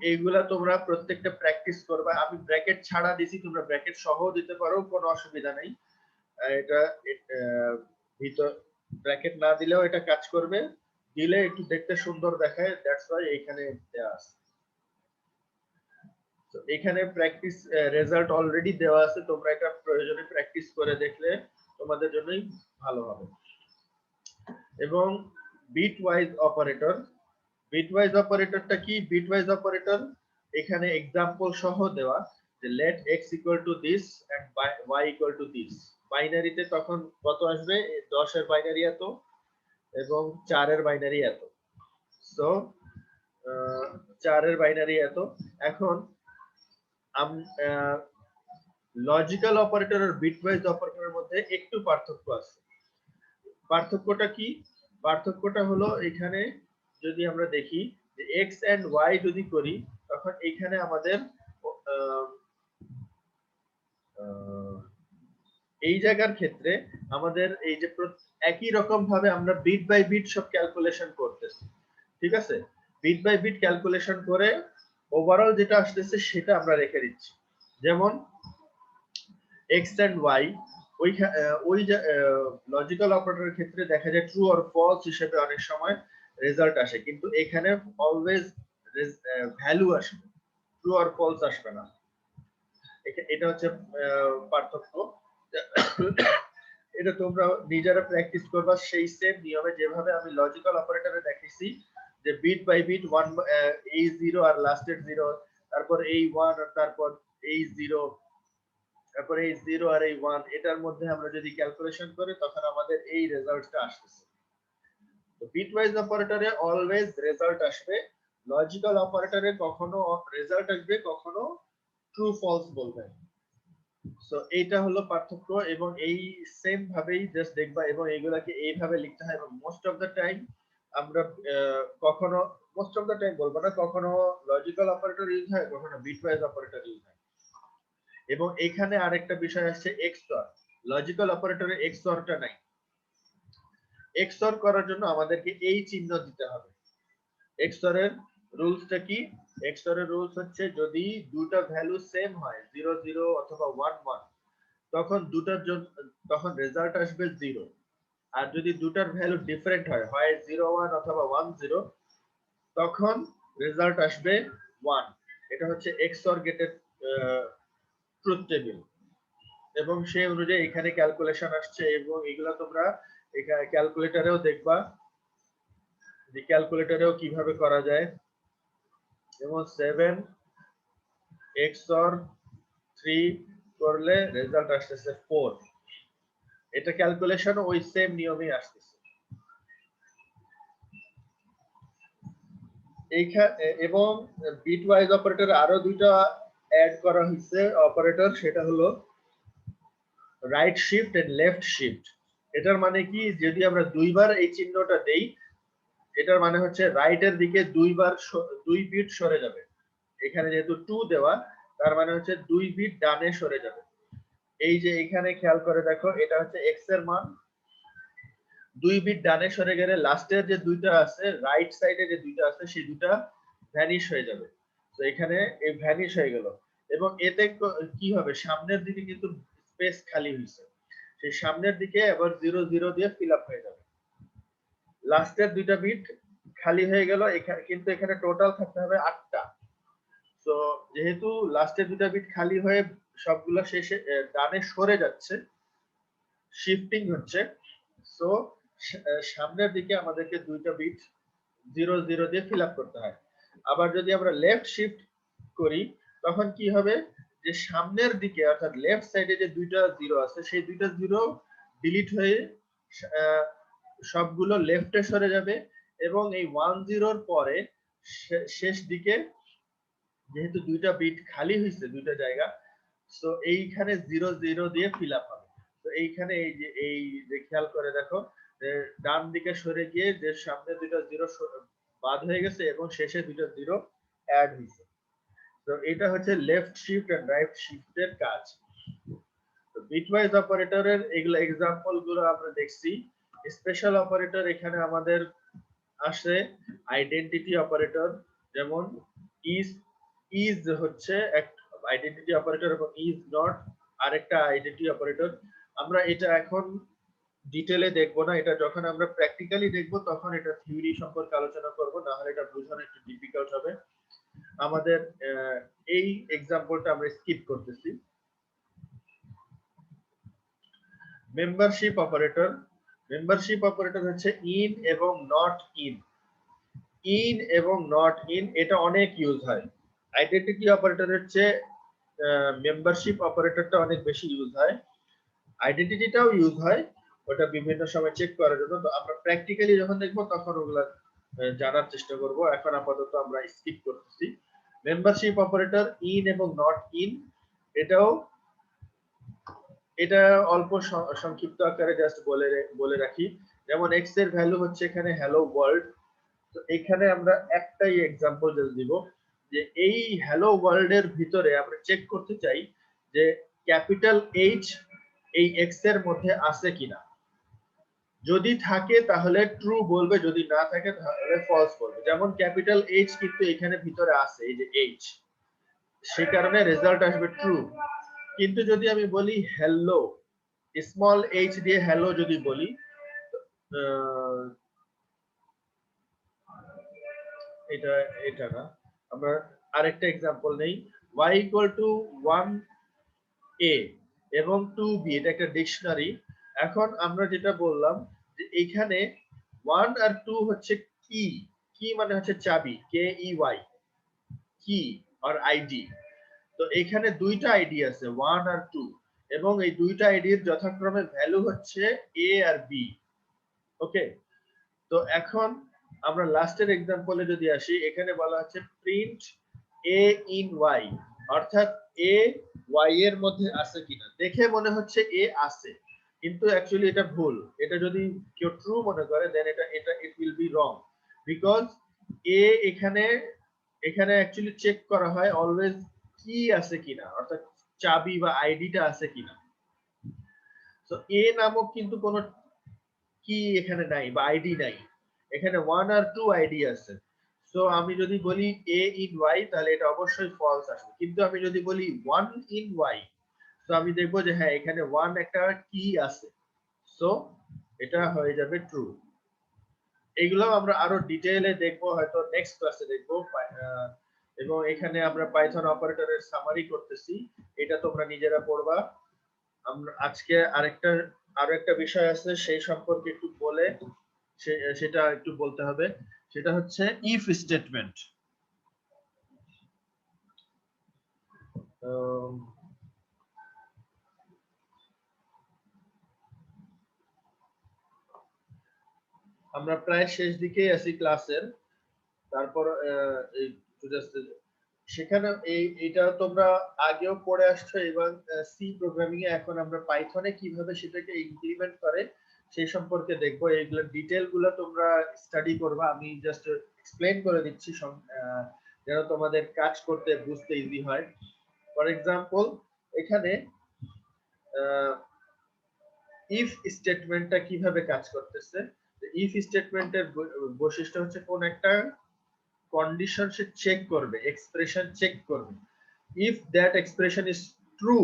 এইগুলা তোমরা প্রত্যেকটা প্র্যাকটিস করবা। আমি ব্র্যাকেট ছাড়া দিছি, তোমরা ব্র্যাকেট সহ দিতে পারো, কোনো অসুবিধা নাই। এটা ভিতর ব্র্যাকেট না দিলেও এটা কাজ করবে, দিলে একটু দেখতে সুন্দর দেখায়, দ্যাটস ওয়াই এইখানে দেয়া আছে। তো এখানে প্র্যাকটিস রেজাল্ট অলরেডি দেওয়া আছে, তোমরা এটা প্রয়োজনে প্র্যাকটিস করে দেখলে তোমাদের জন্যই ভালো হবে। এবং বিটওয়াইজ অপারেটর, বিটওয়াইজ অপারেটরটা কি? বিটওয়াইজ অপারেটর এখানে एग्जांपल সহ দেওয়া যে let x equal to this and y equal to this, বাইনারিতে তখন কত আসবে? 10 এর বাইনারি এত এবং 4 এর বাইনারি এত। সো 4 এর বাইনারি এত। এখন লজিক্যাল অপারেটর আর বিটওয়াইজ অপারেটরের মধ্যে একটু পার্থক্য আছে। পার্থক্যটা কি? পার্থক্যটা হলো এখানে যদি আমরা দেখি যে x and y যদি করি তখন এখানে আমাদের এই জায়গার ক্ষেত্রে আমাদের এই যে একই রকম ভাবে আমরা বিট বাই বিট সব ক্যালকুলেশন করতেছি, ঠিক আছে? বিট বাই বিট ক্যালকুলেশন করে ওভারঅল যেটা আসতেছে সেটা আমরা রেখে দিচ্ছি। যেমন x and y ওই লজিক্যাল অপারেটরের ক্ষেত্রে দেখা যায় ট্রু অর ফলস হিসেবে অনেক সময় রেজাল্ট আসে, কিন্তু এখানে অলওয়েজ ভ্যালু আসবে, ট্রু অর ফলস আসবে না। এটা হচ্ছে পার্থক্য। এটা তোমরা নিজেরা প্র্যাকটিস করবা সেই সেম নিয়মে, যেভাবে আমি লজিক্যাল অপারেটরে দেখাইছি যে বিট বাই বিট 1 a0 আর লাস্টের 0 তারপর এই 1 আর তারপর এই 0, তারপর এই 0 আর এই 1, এটার মধ্যে আমরা যদি ক্যালকুলেশন করি তখন আমাদের এই রেজাল্টটা আসতেছে। তো বিটওয়াইজ অপারেটরে অলওয়েজ রেজাল্ট আসবে, লজিক্যাল অপারেটরে কখনো রেজাল্ট আসবে, কখনো ট্রু ফলস বলবে। সো এইটা হলো পার্থক্য, এবং এই সেম ভাবেই জাস্ট দেখবা, এবং এইগুলাকে এইভাবে লিখতে হয়। এবং মোস্ট অফ দ্য টাইম আমরা কখনো, মোস্ট অফ দ্য টাইম বলবো না, কখনো লজিক্যাল অপারেটর ইউজ হয়, কখনো বিটওয়াইজ অপারেটর ইউজ হয়। এবং এখানে আরেকটা বিষয় আসছে XOR। লজিক্যাল অপারেটরে XOR-টা নাই। XOR করার জন্য আমাদেরকে এই চিহ্ন দিতে হবে। XOR এর রুলসটা কি? XOR এর রুলস হচ্ছে যদি দুটো ভ্যালু সেম হয়, 0 0 অথবা 1 1, তখন রেজাল্ট আসবে 0। আর যদি দুটার ভ্যালু ডিফারেন্ট হয়, 0 1 অথবা 1 0, তখন রেজাল্ট আসবে 1। এটা হচ্ছে XOR গেটের ট্রুথ টেবিল, এবং সেই অনুযায়ী এখানে ক্যালকুলেশন আসছে। এবং এগুলো তোমরা এখানে ক্যালকুলেটরেও দেখবা যে ক্যালকুলেটরেও কিভাবে করা যায়। যেমন 7 XOR 3 করলে রেজাল্ট আসতেছে 4। এটা ক্যালকুলেশন ওই সেম নিয়মেই আসতেছে। এবং বিটওয়াইজ অপারেটর আরো দুইটা অ্যাড করা হয়েছে অপারেটর, সেটা হলো right shift and left shift. এটার মানে কি, যদি আমরা দুইবার এই চিহ্নটা দেই, এটার মানে হচ্ছে রাইট এর দিকে দুইবার 2 বিট সরে যাবে। এখানে যেহেতু 2 দেওয়া, তার মানে হচ্ছে 2 বিট ডানে সরে যাবে। এই যে এখানে খেয়াল করে দেখো, এটা হচ্ছে x এর মান, 2 বিট ডানে সরে গেলে লাস্টের যে দুইটা আছে, রাইট সাইডে যে দুইটা আছে, সেই দুইটা ভ্যানিশ হয়ে যাবে। তো এখানে এই ভ্যানিশ হয়ে গেল। এবং এতে কি হবে, সামনের দিকে কিন্তু স্পেস খালি হয়েছে, সেই সামনের দিকে আবার 0 0 দিয়ে ফিল আপ হয়ে যাবে। লাস্টের দুইটা বিট খালি হয়ে গেল, কিন্তু এখানে টোটাল থাকতে হবে 8টা। তো যেহেতু লাস্টের দুইটা বিট খালি হয়ে সবগুলো শেষে ডানে সরে যাচ্ছে, শিফটিং হচ্ছে, সো সামনের দিকে আমাদেরকে দুইটা বিট 0 0 দিয়ে ফিল আপ করতে হয়। আবার যদি আমরা লেফট শিফট করি, তখন কি হবে, যে সামনের দিকে অর্থাৎ লেফট সাইডে যে দুইটা 0 আছে, সেই দুইটা 0 ডিলিট হয়ে সবগুলো লেফটে সরে যাবে। এবং এই 1 0 এর পরে শেষ দিকে যেহেতু দুইটা বিট খালি হয়েছে দুইটা জায়গা, সো এইখানে 0 0 দিয়ে ফিল আপ হবে। তো এইখানে এই যে খেয়াল করে দেখো, ডান দিকে সরে গিয়ে যে সামনে দুইটা 0 বাদ হয়ে গেছে, এবং শেষে দুইটা 0 অ্যাড হয়েছে। তো এটা হচ্ছে লেফট শিফট এন্ড রাইট শিফটের কাজ। তো বিটওয়াইজ অপারেটরের এগুলো এক্সাম্পল গুলো আমরা দেখছি। স্পেশাল অপারেটর এখানে আমাদের আসে আইডেন্টিটি অপারেটর, যেমন ইজ হচ্ছে এক আইডেন্টিটি অপারেটর, এবং ইজ নট আরেকটা আইডেন্টিটি অপারেটর। আমরা এটা এখন ডিটেইলে দেখবো না, এটা যখন আমরা প্র্যাকটিক্যালি দেখবো তখন এটা থিওরি সম্পর্কে আলোচনা করব, না হলে এটা বোঝানো একটু ডিফিকাল্ট হবে আমাদের। এই এক্সাম্পলটা আমরা স্কিপ করতেছি। Membership operator. মেম্বারশিপ অপারেটর হচ্ছে ইন এবং নট ইন। ইন এবং নট ইন এটা অনেক ইউজ হয়। আইডেন্টিটি অপারেটরের চেয়ে মেম্বারশিপ অপারেটরটা অনেক বেশি ইউজ হয়। আইডেন্টিটিটাও ইউজ হয়, ওটা বিভিন্ন সময় চেক করার জন্য। তো আমরা প্র্যাকটিক্যালি যখন দেখবো তখন ওগুলা জানার চেষ্টা করব। এখন আপাতত আমরা স্কিপ করতেছি। মেম্বারশিপ অপারেটর ইন এবং নট ইন, এটা অল্প সংক্ষিপ্ত আকারে জাস্ট বলে রাখি। যেমন x এর ভ্যালু হচ্ছে এখানে হ্যালো ওয়ার্ল্ড। তো এখানে আমরা একটাই এক্সাম্পল জাস্ট দিব, যে এই হ্যালো ওয়ার্ল্ড এর ভিতরে আমরা চেক করতে চাই যে ক্যাপিটাল এইচ এই x এর মধ্যে আছে কিনা। যদি থাকে তাহলে ট্রু বলবে, যদি না থাকে তাহলে ফলস বলবে। যেমন ক্যাপিটাল এইচ কিন্তু এখানে ভিতরে আছে, এই যে এইচ, সেই কারণে রেজাল্ট আসবে ট্রু। কিন্তু যদি আমি বলি হ্যালো, স্মল এইচ দিয়ে হ্যালো যদি বলি, এটা না, আমরা আরেকটা एग्जांपल নেই। y = 1a এবং 2b, এটা একটা ডিকশনারি। এখন আমরা যেটা বললাম যে এখানে 1 আর 2 হচ্ছে কি, কি মানে হচ্ছে চাবি, কে ই ওয়াই, কি। or id। তো এখানে দুইটা আইডি আছে 1 আর 2 এবং এই দুইটা আইডির যথাক্রমে ভ্যালু হচ্ছে a আর b। ওকে, তো এখন আমরা লাস্টের এক্সাম্পলে যদি আসি, এখানে বলা হচ্ছে প্রিন্ট a in y, অর্থাৎ a y এর মধ্যে আছে কিনা। দেখে মনে হচ্ছে a আছে, কিন্তু অ্যাকচুয়ালি এটা ভুল। এটা যদি কেউ ট্রু মনে করে দেন এটা এটা it will be wrong, because a এখানে এখানে অ্যাকচুয়ালি চেক করা হয় অলওয়েজ কি আছে কিনা, অর্থাৎ চাবি বা আইডিটা আছে কিনা। তো a নামক কিন্তু কোনো কি এখানে নাই বা আইডি নাই, এখানে 1 আর 2 আইডি আছে। সো আমি যদি বলি a in y তাহলে এটা অবশ্যই ফলস আসবে, কিন্তু আমি যদি বলি 1 in y তো আমি দেখবো যে হ্যাঁ এখানে 1 একটা কি আছে, সো এটা হয়ে যাবে ট্রু। এগুলো আমরা আরো ডিটেইলে দেখবো হয়তো নেক্সট ক্লাসে দেখবো। এবং এখানে আমরা পাইথন অপারেটরের সামারি করতেছি, এটা তোমরা নিজেরা পড়বা। আমরা আজকে আরো একটা বিষয় আছে সেই সম্পর্কে একটু বলে সেটা একটু বলতে হবে, সেটা হচ্ছে ইফ স্টেটমেন্ট। আমরা প্রায় শেষ দিকে আছি ক্লাসের, তারপর সেখানে এইটা তোমরা আগেও পড়ে আসছো এবং সি প্রোগ্রামিং এ এখন আমরা পাইথনে কিভাবে সেটাকে ইমপ্লিমেন্ট করে সেই সম্পর্কে দেখবো। এইগুলো ডিটেইল গুলো তোমরা স্টাডি করবা, আমি জাস্ট এক্সপ্লেইন করে দিচ্ছি যেন তোমাদের কাজ করতে বুঝতে ইজি হয়। ফর এক্সাম্পল এখানে ইফ স্টেটমেন্টটা কিভাবে কাজ করতেছে। ইফ স্টেটমেন্টের বৈশিষ্ট্য হচ্ছে কোন একটা কন্ডিশন সে চেক করবে, এক্সপ্রেশন চেক করবে। If that expression is true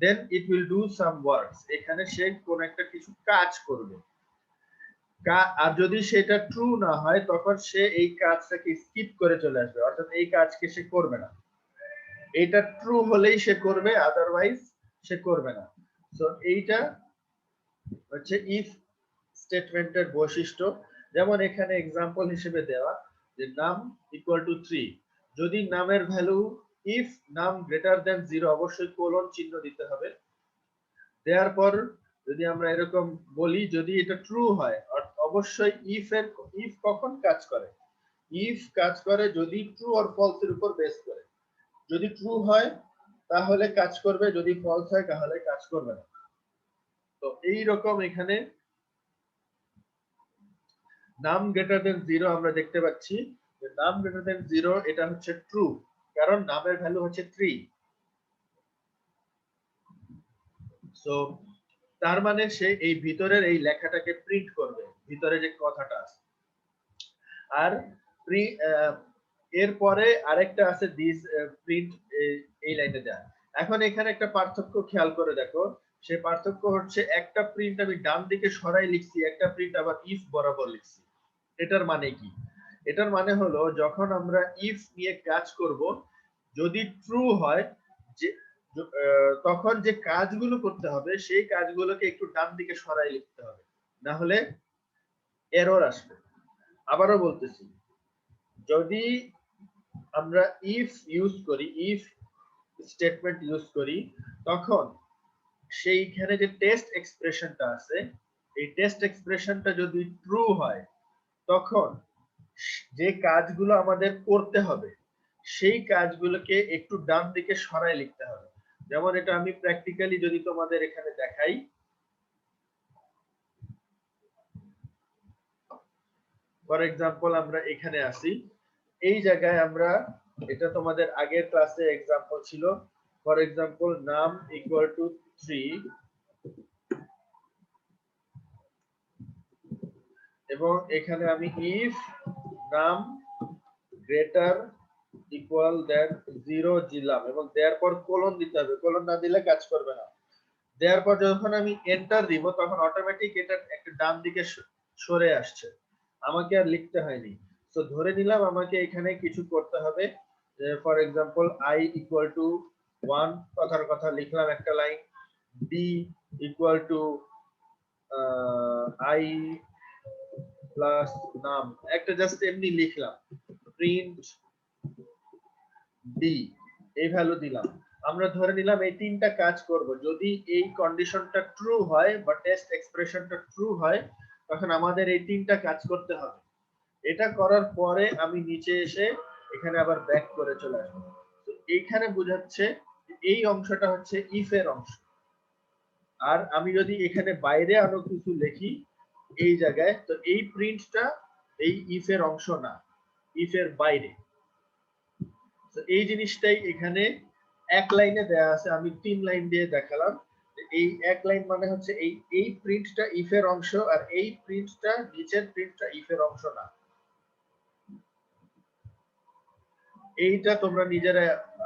then it will do some works, এখানে সে কোন একটা কিছু কাজ করবে। আর যদি সেটা ট্রু না হয় তখন সে এই কাজটাকে স্কিপ করে চলে আসবে, অর্থাৎ এই কাজকে সে করবে না। এটা ট্রু হলেই সে করবে, আদারওয়াইজ সে করবে না। সো এইটা হচ্ছে ইফ স্টেটমেন্টের বৈশিষ্ট্য। যেমন এখানে এক্সাম্পল হিসেবে দেওয়া যে নাম ইকুয়াল টু 3, যদি নামের ভ্যালু ইফ নাম গ্রেটার দেন 0 অবশ্যই কোলন চিহ্ন দিতে হবে। দেওয়ার পর যদি আমরা এরকম বলি যদি এটা ট্রু হয়, অবশ্যই ইফ কখন কাজ করে, ইফ কাজ করে যদি ট্রু অর ফলস এর উপর বেস করে। যদি ট্রু হয় তাহলে কাজ করবে, যদি ফলস হয় তাহলে কাজ করবে না। তো এই রকম এখানে নাম গ্রেটার দেন 0 আমরা দেখতে পাচ্ছি যে নাম গ্রেটার দেন 0 এটা হচ্ছে ট্রু, কারণ নামের ভ্যালু হচ্ছে 3। সো তার মানে সে এই ভিতরের এই লেখাটাকে প্রিন্ট করবে, ভিতরে যে কথাটা আছে। আর এরপরে আরেকটা আছে দিস প্রিন্ট, এই লাইনে দেয়া। এখন এখানে একটা পার্থক্য খেয়াল করে দেখো, সে পার্থক্য হচ্ছে একটা প্রিন্ট আমি ডান দিকে সরাই লিখছি, একটা প্রিন্ট আবার ইফ বরাবর লিখছি। এটার মানে কি? এটার মানে হলো যখন আমরা ইফ নিয়ে কাজ করব, যদি ট্রু হয় যে তখন যে কাজগুলো করতে হবে সেই কাজগুলোকে একটু ডান দিকে সরাই লিখতে হবে, না হলে এরর আসবে। আবারও বলতেছি, যদি আমরা ইফ ইউজ করি, ইফ স্টেটমেন্ট ইউজ করি, তখন সেইখানে যে টেস্ট এক্সপ্রেশনটা আছে এই টেস্ট এক্সপ্রেশনটা যদি ট্রু হয় তখন যে কাজগুলো আমাদের করতে হবে সেই কাজগুলোকে একটু ডান দিকে সরায় লিখতে হবে। যেমন এটা আমি প্র্যাকটিক্যালি যদি তোমাদের এখানে দেখাই, ফর এক্সাম্পল আমরা এখানে আসি, এই জায়গায় আমরা, এটা তোমাদের আগের ক্লাসে এক্সাম্পল ছিল, ফর এক্সাম্পল নাম ইকুয়াল টু 3 এবং এখানে আমি ইফ নাম গ্রেটার ইকুয়াল দ্যান 0 দিলাম এবং দেওয়ার পর কোলন দিতে হবে, কোলন না দিলে কাজ করবে না। দেওয়ার পর যখন আমি এন্টার দিব তখন অটোমেটিক এটা একটা ডান দিকে সরে আসছে, আমাকে আর লিখতে হয়নি। তো ধরে নিলাম আমাকে এখানে কিছু করতে হবে, for example i equal to 1 কথার কথা লিখলাম একটা line, d equal to i plus নাম, একটা জাস্ট এমনি লিখলাম, প্রিন্ট ডি এই ভ্যালু দিলাম। আমরা ধরে নিলাম এই তিনটা কাজ করব। যদি এই কন্ডিশনটা ট্রু হয় বা টেস্ট এক্সপ্রেশনটা ট্রু হয় তখন আমাদের এই তিনটা কাজ করতে হবে। এটা করার পরে আমি নিচে এসে এখানে আবার ব্যাক করে চলে আসবো। তো এইখানে বোঝাচ্ছে এই অংশটা হচ্ছে ইফ এর অংশ। আর আমি যদি এখানে বাইরে আরো কিছু লিখি এই জায়গায়, তো এই প্রিন্টটা এই ইফ এর অংশ না, ইফ এর বাইরে। তো এই জিনিসটাই এখানে এক লাইনে দেয়া আছে, আমি 3 লাইন দিয়ে দেখালাম। এই এক লাইন মানে হচ্ছে এই প্রিন্টটা ইফ এর অংশ আর এই প্রিন্টটা নিচের প্রিন্টটা ইফ এর অংশ না। এইটা তোমরা নিজেরা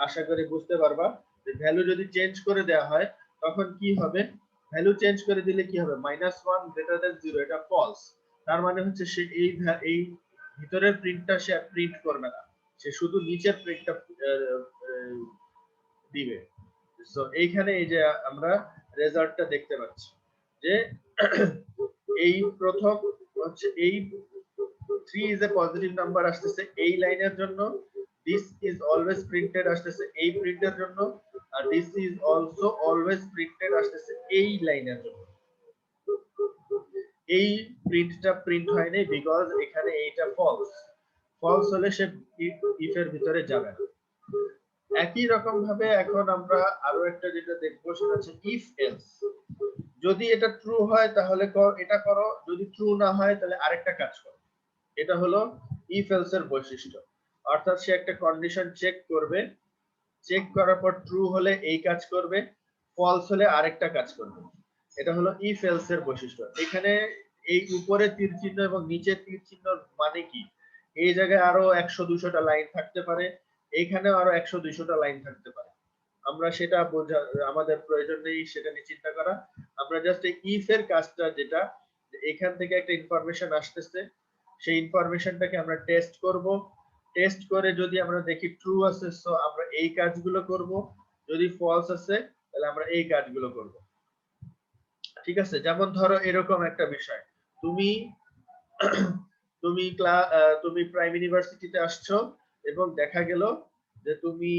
আশা করি বুঝতে পারবা যে ভ্যালু যদি চেঞ্জ করে দেওয়া হয় তখন কি হবে। ভ্যালু চেঞ্জ করে দিলে কি হবে, -1 গ্রেটার দ্যান 0 এটা ফলস। তার মানে হচ্ছে সে এই ভিতরের প্রিন্টটা সে প্রিন্ট করবে না, সে শুধু নিচের প্রিন্টটা দিবে। সো এইখানে এই যে আমরা রেজাল্টটা দেখতে পাচ্ছি যে এই প্রথম হচ্ছে এই 3 is a positive number আসতেছে এই লাইনের জন্য, this is always printed আসতেছে এই প্রিন্টের জন্য, আর this is also always printed আসতেছে এই লাইনের জন্য। এই প্রিন্টটা প্রিন্ট হয় নাই বিকজ এখানে এইটা ফলস। ফলস হলে সে ইফ এর ভিতরে যাবে না। একই রকম ভাবে এখন আমরা আরো একটা যেটা দেখবো সেটা হচ্ছে ইফ এলস। যদি এটা ট্রু হয় তাহলে এটা করো, যদি ট্রু না হয় তাহলে আরেকটা কাজ করো। এটা হলো ইফ এলস এর বৈশিষ্ট্য। অর্থাৎ সে একটা কন্ডিশন চেক করবে, চেক করার পর ট্রু হলে এই কাজ করবে, ফলস হলে আরেকটা কাজ করবে। এটা হলো ইফ এলস এর বৈশিষ্ট্য। এখানে এই উপরে তীর চিহ্ন এবং নিচে তীর চিহ্ন মানে কি, এই জায়গায় আরো 100-200টা লাইন থাকতে পারে, এইখানেও আরো 100-200টা লাইন থাকতে পারে। আমরা সেটা বোঝা আমাদের প্রয়োজন নেই সেটা নিয়ে চিন্তা করা। আমরা জাস্ট এই ইফ এর কাজটা যেটা এখান থেকে একটা ইনফরমেশন আসতেছে সেই ইনফরমেশনটাকে আমরা টেস্ট করব। টেস্ট করে যদি আমরা দেখি ট্রু আছে সো আমরা এই কাজগুলো করব, যদি ফলস আছে তাহলে আমরা এই কাজগুলো করব। ঠিক আছে, যেমন ধরো এরকম একটা বিষয়, তুমি তুমি প্রাইম ইউনিভার্সিটিতে আসছো এবং দেখা গেল যে তুমি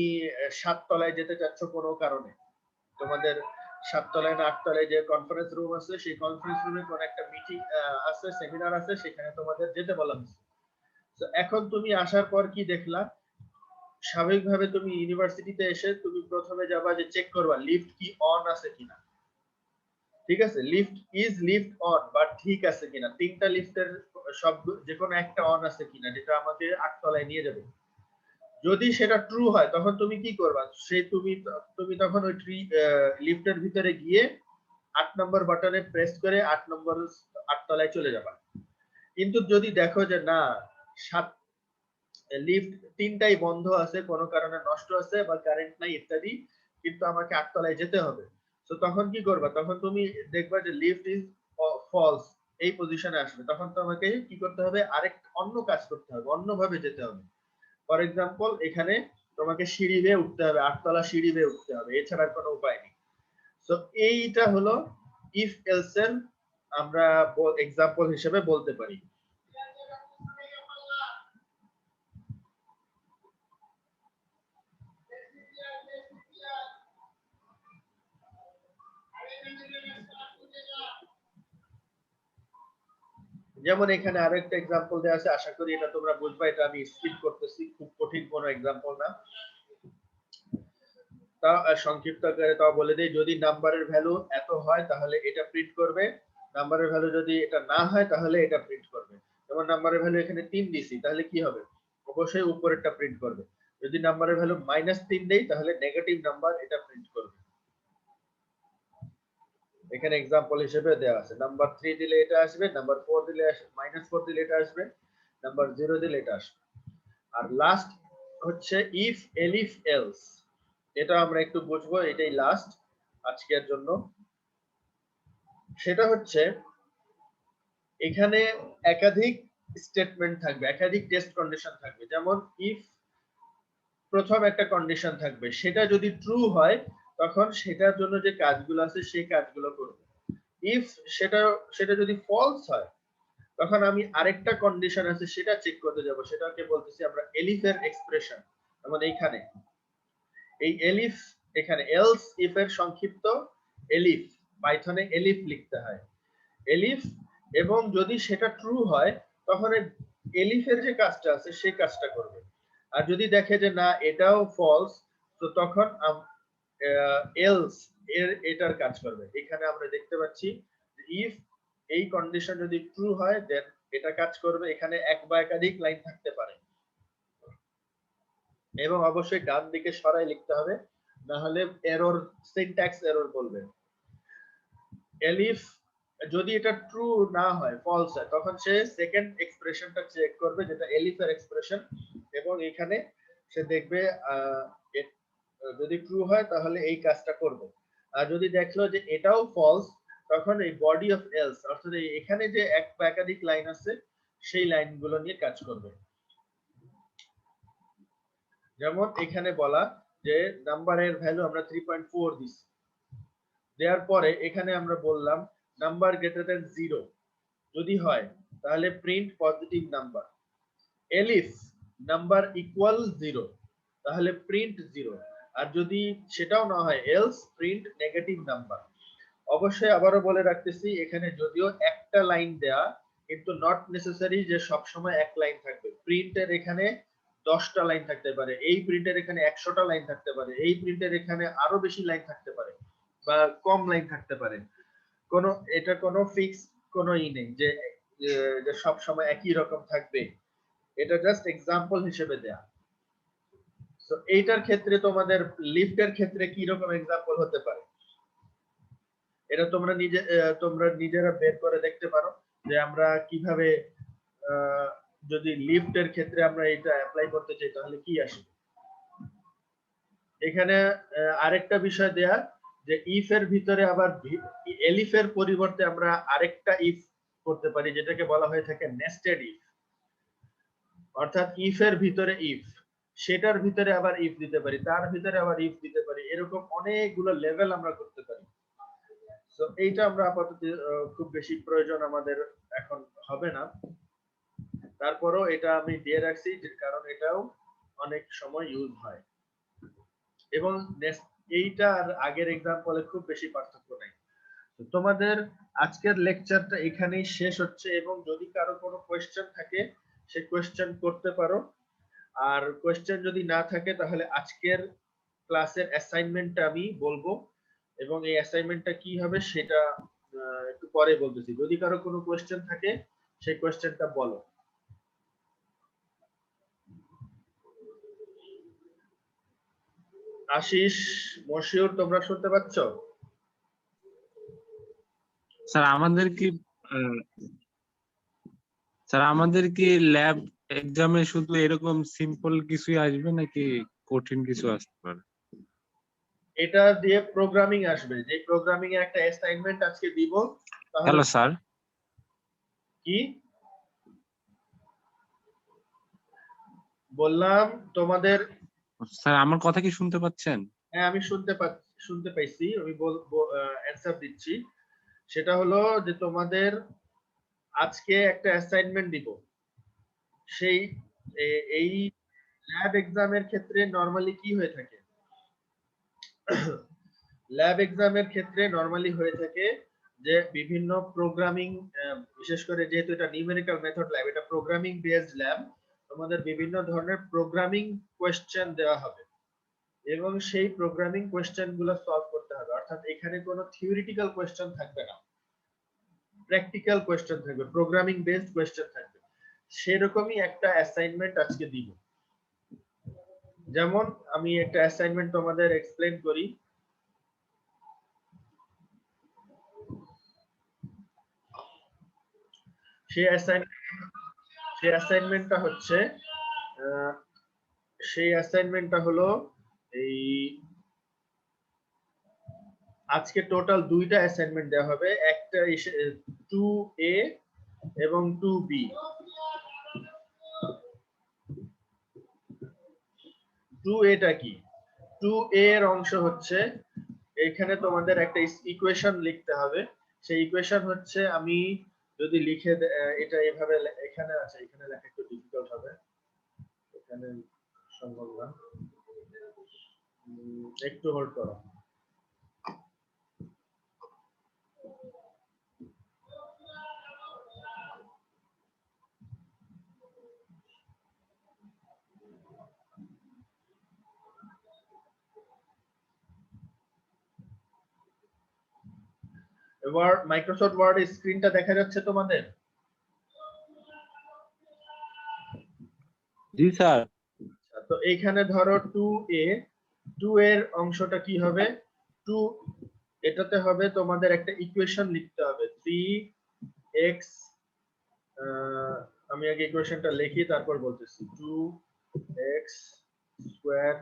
7 তলায় যেতে চাচ্ছ কোনো কারণে। তোমাদের 7 তলায় না 8 তলায় যে কনফারেন্স রুম আছে সেই কনফারেন্স রুমে কোন একটা মিটিং আছে, সেমিনার আছে, সেখানে তোমাদের যেতে বলা হয়েছে। তো এখন তুমি আসার পর কি দেখলা, স্বাভাবিকভাবে তুমি ইউনিভার্সিটিতে এসে তুমি প্রথমে যাবা যে চেক করবা লিফট কি অন আছে কিনা। ঠিক আছে, লিফট অন বাট ঠিক আছে কিনা, তিনটা লিফটের সব যে কোনো একটা অন আছে কিনা যেটা আমাকে 8 তলায় নিয়ে যাবে। যদি সেটা ট্রু হয় তখন তুমি কি করবা, তুমি তখন ওই লিফটের ভিতরে গিয়ে 8 নম্বর বাটনে প্রেস করে 8 নম্বর 8 তলায় চলে যাবা। কিন্তু যদি দেখো যে না, লিফট তিনটাই বন্ধ আছে, কোনো কারণে নষ্ট আছে বা কারেন্ট নাই ইত্যাদি, কিন্তু আমাকে 8 তলায় যেতে হবে, তো তখন কি করবা, তখন তুমি দেখবা যে লিফট ইজ ফলস এই পজিশনে আসবে, তখন তোমাকে কি করতে হবে, আরেক অন্য কাজ করতে হবে, অন্যভাবে যেতে হবে। ফর এক্সাম্পল এখানে তোমাকে সিঁড়ি বেয়ে উঠতে হবে, 8 তলা সিঁড়ি বেয়ে উঠতে হবে, এছাড়া কোনো উপায় নেই। তো এইটা হলো ইফ এলস এর আমরা এক্সাম্পল হিসেবে বলতে পারি। যেমন এখানে আরেকটা এক্সাম্পল দেওয়া আছে, আশা করি এটা তোমরা বুঝবা, এটা আমি স্কিপ করতেছি, খুব কঠিন কোনো এক্সাম্পল না। তা সংক্ষিপ্ত করে তাও বলে দেই, যদি নাম্বারের ভ্যালু এত হয় তাহলে এটা প্রিন্ট করবে, নাম্বারের ভ্যালু যদি এটা না হয় তাহলে এটা প্রিন্ট করবে। যেমন নাম্বারের ভ্যালু এখানে 3 দিছি, তাহলে কি হবে, অবশ্যই উপরেরটা প্রিন্ট করবে। যদি নাম্বারের ভ্যালু -3 দেই তাহলে নেগেটিভ নাম্বার এটা প্রিন্ট করবে। এখানে एग्जांपल হিসেবে দেওয়া আছে, নাম্বার 3 দিলে এটা আসবে, নাম্বার 4 দিলে -4 দিলে এটা আসবে, নাম্বার 0 দিলে এটা আসবে। আর লাস্ট হচ্ছে ইফ এলিফ এলস, এটা আমরা একটু বুঝবো, এটাই লাস্ট আজকের জন্য। সেটা হচ্ছে এখানে একাধিক স্টেটমেন্ট থাকবে, একাধিক টেস্ট কন্ডিশন থাকবে। যেমন ইফ প্রথম একটা কন্ডিশন থাকবে, সেটা যদি ট্রু হয় তখন সেটার জন্য যে কাজগুলো আছে সেই কাজগুলো করব। ইফ সেটা যদি ফলস হয় তখন আমি আরেকটা কন্ডিশন আছে সেটা চেক করতে যাব, সেটাকে বলতেছি আমরা এলিফের এক্সপ্রেশন। যেমন এইখানে এই এলিফ এখানে এলস ইফ এর সংক্ষিপ্ত এলিফ, পাইথনে এলিফ লিখতে হয় এলিফ, এবং যদি সেটা ট্রু হয় তখন এলিফের যে কাজটা আছে সেই কাজটা করবে। আর যদি দেখে যে না এটাও ফলস, তো তখন এলস এটার কাজ করবে। এখানে আমরা দেখতে পাচ্ছি ইফ এই কন্ডিশন যদি ট্রু হয় দেন এটা কাজ করবে। এখানে এক বা একাধিক লাইন থাকতে পারে এবং অবশ্যই ডান দিকে সরাই লিখতে হবে, না হলে এরর, সিনট্যাক্স এরর বলবে। এলিফ যদি এটা ট্রু না হয়, ফলস হয়, তখন সে সেকেন্ড এক্সপ্রেশনটা চেক করবে যেটা এলিফের এক্সপ্রেশন, এবং এখানে সে দেখবে যদি ট্রু হয় তাহলে এই কাজটা করবে। আর যদি দেখলো যে এটাও ফলস, তখন এই বডি অফ এলস অর্থাৎ এখানে যে এক বা একাধিক লাইন আছে সেই লাইনগুলো নিয়ে কাজ করবে। যেমন এখানে বলা যে নাম্বারের ভ্যালু আমরা 3.4 দিছি, দেওয়ার পরে এখানে আমরা বললাম নাম্বার গ্রেটার দ্যান 0 যদি হয় তাহলে print positive number, elif number equal 0 তাহলে প্রিন্ট 0, আর যদি সেটাও না হয় এলস প্রিন্ট নেগেটিভ নাম্বার। অবশ্যই আবারও বলে রাখতেছি এখানে যদিও একটা লাইন দেয়া, কিন্তু নট নেসেসারি যে সব সময় এক লাইন থাকবে। প্রিন্টের এখানে 10টা লাইন থাকতে পারে, এই প্রিন্টের এখানে 100টা লাইন থাকতে পারে, এই প্রিন্টের এখানে আরো বেশি লাইন থাকতে পারে বা কম লাইন থাকতে পারে। কোনো এটা কোনো ফিক্স কোনো নেই যে যে সব সময় একই রকম থাকবে, এটা জাস্ট এক্সাম্পল হিসেবে দেয়া। তো এইটার ক্ষেত্রে তোমাদের লিফটের ক্ষেত্রে কি রকম এক্সাম্পল হতে পারে এটা তোমরা নিজেরা বের করে দেখতে পারো যে আমরা কিভাবে যদি লিফটের ক্ষেত্রে আমরা এটা অ্যাপ্লাই করতে চাই তাহলে কি আসবে। এখানে আরেকটা বিষয় দেয়া যে ইফ এর ভিতরে আবার এলিফ এর পরিবর্তে আমরা আরেকটা ইফ করতে পারি যেটাকে বলা হয়ে থাকে নেস্টেড ইফ, অর্থাৎ ইফ এর ভিতরে ইফ, সেটার ভিতরে আবার ইফ দিতে পারি, তার ভিতরে আবার ইফ দিতে পারি, এরকম অনেকগুলো লেভেল আমরা করতে পারি। তো এইটা আমরা আপাতত খুব বেশি প্রয়োজন আমাদের এখন হবে না, তারপরও এটা আমি দিয়ে রাখছি কারণ এটাও অনেক সময় ইউজ হয় এবং এইটা আর আগের এক্সাম্পলে খুব বেশি পার্থক্য নাই। তোমাদের আজকের লেকচারটা এখানেই শেষ হচ্ছে, এবং যদি কারো কোনো কোয়েশ্চেন থাকে সে কোয়েশ্চেন করতে পারো, আর কোয়েশ্চেন যদি না থাকে তাহলে আজকের ক্লাসের অ্যাসাইনমেন্টটা আমি বলবো, এবং এই অ্যাসাইনমেন্টটা কি হবে সেটা একটু পরে বলতেছি। যদি কারো কোনো কোয়েশ্চেন থাকে সেই কোয়েশ্চেনটা বলো। আশিস, মশিউর, তোমরা শুনতে পাচ্ছ? স্যার আমাদের কি ল্যাব এক্সামে শুধু এরকম সিম্পল কিছুই আসবে নাকি কঠিন কিছু আসতে পারে? এটা দিয়ে প্রোগ্রামিং আসবে, যে প্রোগ্রামিং এর একটা অ্যাসাইনমেন্ট আজকে দিব। তাহলে হ্যালো স্যার। কি বললাম তোমাদের? স্যার আমার কথা কি শুনতে পাচ্ছেন? হ্যাঁ আমি শুনতে পাইছি, আমি অ্যানসার দিচ্ছি। সেটা হলো যে তোমাদের আজকে একটা অ্যাসাইনমেন্ট দিব, সেই এই ল্যাব এক্সামের ক্ষেত্রে নরমালি কি হয়ে থাকে, ল্যাব এক্সামের ক্ষেত্রে নরমালি হয়ে থাকে যে বিভিন্ন প্রোগ্রামিং, বিশেষ করে যেহেতু এটা নিউমেরিক্যাল মেথড ল্যাব, এটা প্রোগ্রামিং বেসড ল্যাব, তোমাদের বিভিন্ন ধরনের প্রোগ্রামিং কোয়েশ্চেন দেওয়া হবে এবং সেই প্রোগ্রামিং কোয়েশ্চেন গুলো সলভ করতে হবে। অর্থাৎ এখানে কোনো থিওরিটিক্যাল কোয়েশ্চেন থাকবে না, প্র্যাকটিক্যাল কোয়েশ্চেন থাকবে, প্রোগ্রামিং বেসড কোয়েশ্চেন থাকবে। সেরকমই একটা অ্যাসাইনমেন্ট আজকে দিব। যেমন আমি একটা অ্যাসাইনমেন্ট তোমাদের এক্সপ্লেন করি। সেই অ্যাসাইনমেন্টটা হচ্ছে হলো এই আজকে টোটাল দুইটা অ্যাসাইনমেন্ট দেওয়া হবে, একটা 2A এবং 2B। 2A টা কি? 2A এর অংশ হচ্ছে এখানে তোমাদের একটা ইকুয়েশন লিখতে হবে। সেই ইকুয়েশন হচ্ছে, আমি যদি লিখে এটা এভাবে এখানে আছে, এখানে লেখা একটু ডিফিকাল্ট হবে, এখানে সম্ভব না। একটু হোল্ড করো। এবার মাইক্রোসফট ওয়ার্ড স্ক্রিনটা দেখা যাচ্ছে তোমাদের? জি স্যার। তো এইখানে ধরো 2a, 2 এর অংশটা কি হবে? 2 এটাতে হবে তোমাদের একটা ইকুয়েশন লিখতে হবে 3x, আমি আগে ইকুয়েশনটা লিখি তারপর বলতেছি। 2x square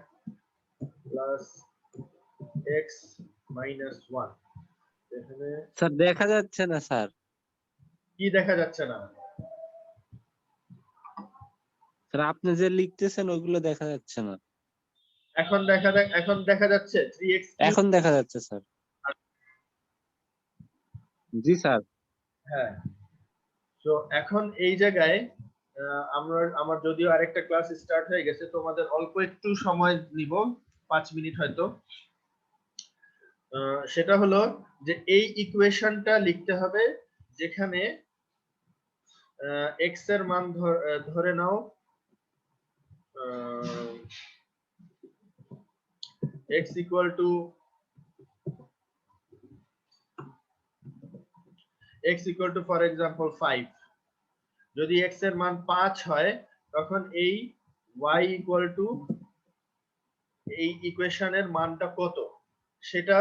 plus x minus 1। এখানে স্যার দেখা যাচ্ছে না স্যার। কি দেখা যাচ্ছে না? স্যার আপনি যে লিখতেছেন ওইগুলো দেখা যাচ্ছে না। এখন দেখা যাচ্ছে 3x এখন দেখা যাচ্ছে স্যার। জি স্যার। হ্যাঁ। তো এখন এই জায়গায় আমার যদিও আরেকটা ক্লাস স্টার্ট হয়ে গেছে, তোমাদের অল্প একটু সময় নিব, 5 মিনিট হয়তো। সেটা হলো যে এই ইকুয়েশনটা লিখতে হবে যেখানে x এর মান ধরে নাও x equal to for example 5। যদি x এর মান 5 হয় তখন এই y ইকুয়াল টু এই ইকুয়েশনের মানটা কত সেটা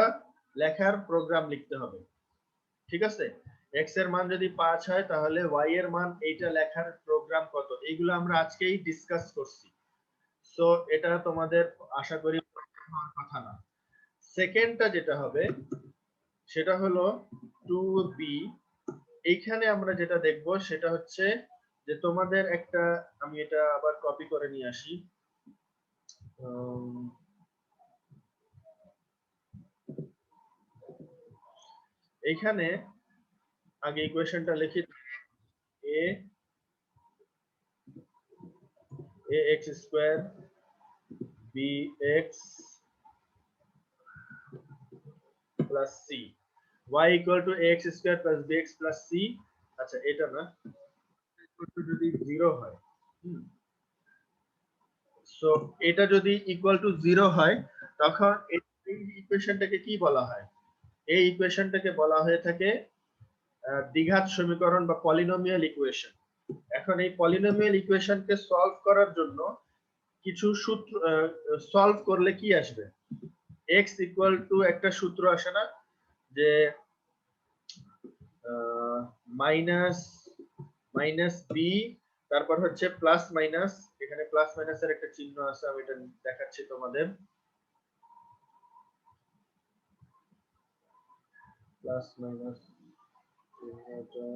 লেখার প্রোগ্রাম লিখতে হবে। ঠিক আছে? x এর মান যদি 5 হয় তাহলে y এর মান এইটা লেখার প্রোগ্রাম কত, এইগুলো আমরা আজকেই ডিসকাস করছি। সো এটা তোমাদের আশা করি হওয়ার কথা না। সেকেন্ডটা যেটা হবে সেটা হলো 2b। এইখানে আমরা যেটা দেখব সেটা হচ্ছে যে তোমাদের একটা, আমি এটা আবার কপি করে নিয়ে আসি। এইখানে আগে ইকুয়েশনটা লিখি ax square bx plus c, y equal to ax square plus bx plus c। আচ্ছা এটা না, যদি 0 হয়, সো এটা যদি ইকুয়াল টু 0 হয় তখন এই ইকুয়েশনটাকে কি বলা হয়? এই ইকুয়েশনটাকে বলা হয়ে থাকে দ্বিঘাত সমীকরণ বা পলিনোমিয়াল ইকুয়েশন। এখন এই পলিনোমিয়াল ইকুয়েশনকে সলভ করার জন্য কিছু সূত্র সলভ করলে কি আসবে? x ইকুয়াল টু একটা সূত্র আসে না যে মাইনাস মাইনাস বি, তারপর হচ্ছে প্লাস মাইনাস, এখানে প্লাস মাইনাসের একটা চিহ্ন আছে, আমি এটা দেখাচ্ছি তোমাদের। প্লাস মাইনাস চিহ্নটা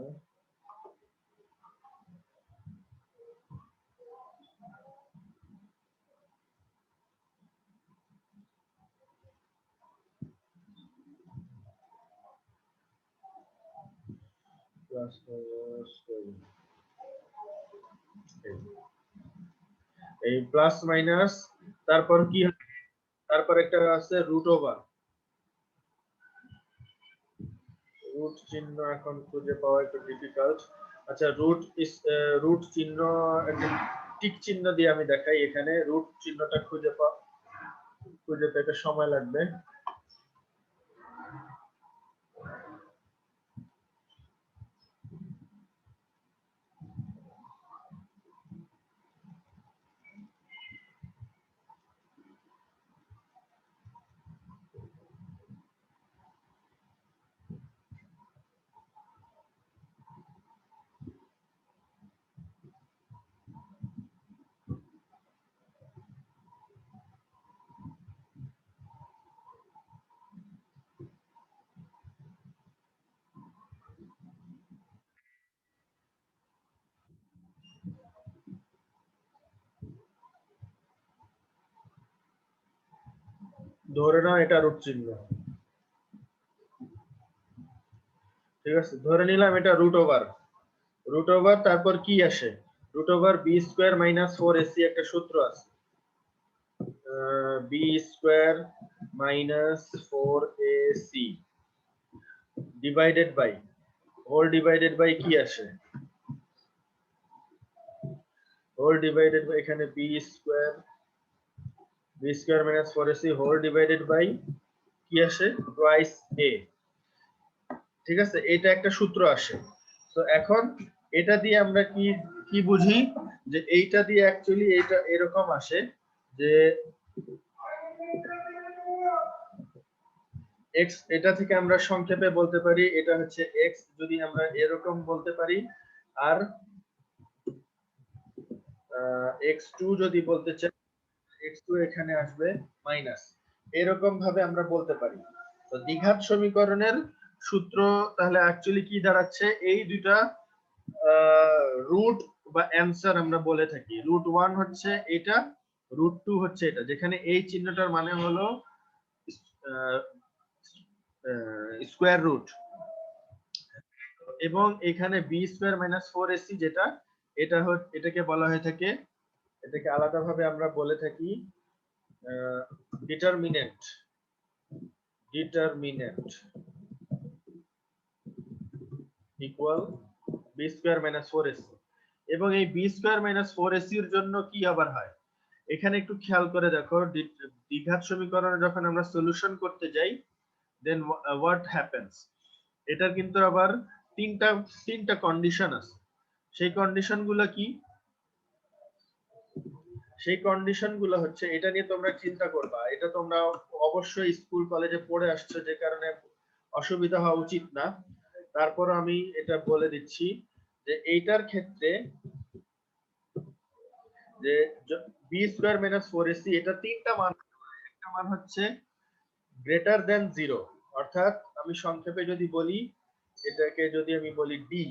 প্লাস মাইনাস, এই প্লাস মাইনাস, তারপর কি হবে? তারপর একটা আছে রুট ওভার। রুট চিহ্ন এখন খুঁজে পাওয়া একটু ডিফিকাল্ট। আচ্ছা রুট চিহ্ন একটা টিক চিহ্ন দিয়ে আমি দেখাই। এখানে রুট চিহ্নটা খুঁজে পেতে সময় লাগবে। ধরে নাও এটা রুট চিহ্ন, ঠিক আছে? ধরে নিলাম এটা রুট ওভার। তারপর কি আসে? Root over b square minus 4ac একটা সূত্র আছে। B square minus 4ac divided by whole divided by কি আসে হোল ডিভাইডেড বাই এখানে b square minus 4ac whole divided by কি আসে টুয়াইস a। ঠিক আছে, এটা একটা সূত্র আসে। তো এখন এটা দিয়ে আমরা কি কি বুঝি যে এইটা দিয়ে অ্যাকচুয়ালি এটা এরকম আসে যে x, এটা থেকে আমরা সংক্ষেপে বলতে পারি এটা হচ্ছে x যদি আমরা এরকম বলতে পারি, আর x2 যদি বলতে চাই x2 এখানে আসবে মাইনাস, এরকম ভাবে আমরা বলতে পারি। তো দ্বিঘাত সমীকরণের সূত্র তাহলে অ্যাকচুয়ালি কি দাঁড়াচ্ছে, এই দুইটা রুট বা অ্যানসার আমরা বলে থাকি। রুট 1 হচ্ছে এটা, রুট 2 হচ্ছে এটা, যেখানে এই চিহ্নটার মানে হলো স্কোয়ার রুট, এবং এখানে বি স্কোয়ার মাইনাস 4ac যেটা এটা এটাকে বলা হয়ে থাকে, এটাকে আলাদাভাবে আমরা বলে থাকি determinant equal b square minus 4ac। এবং এই বি স্কোয়ার মাইনাস 4ac এর জন্য কি আবার হয়, এখানে একটু খেয়াল করে দেখো, দ্বিঘাত সমীকরণে যখন আমরা সলিউশন করতে যাই দেন হোয়াট হ্যাপেন্স, এটার কিন্তু আবার তিনটা কন্ডিশন আছে। সেই কন্ডিশনগুলো কি, সেই কন্ডিশনগুলো হচ্ছে, এটা নিয়ে তোমরা চিন্তা করবা, এটা তোমরা অবশ্যই স্কুল কলেজে পড়ে আসছো যে কারণে অসুবিধা হওয়া উচিত না, তারপর আমি এটা বলে দিচ্ছি যে এইটার ক্ষেত্রে যে বি স্কোয়ার মাইনাস 4ac এটা তিনটা মান, একটা মান হচ্ছে গ্রেটার দেন 0, অর্থাৎ আমি সংক্ষেপে যদি বলি এটাকে যদি আমি বলি ডি,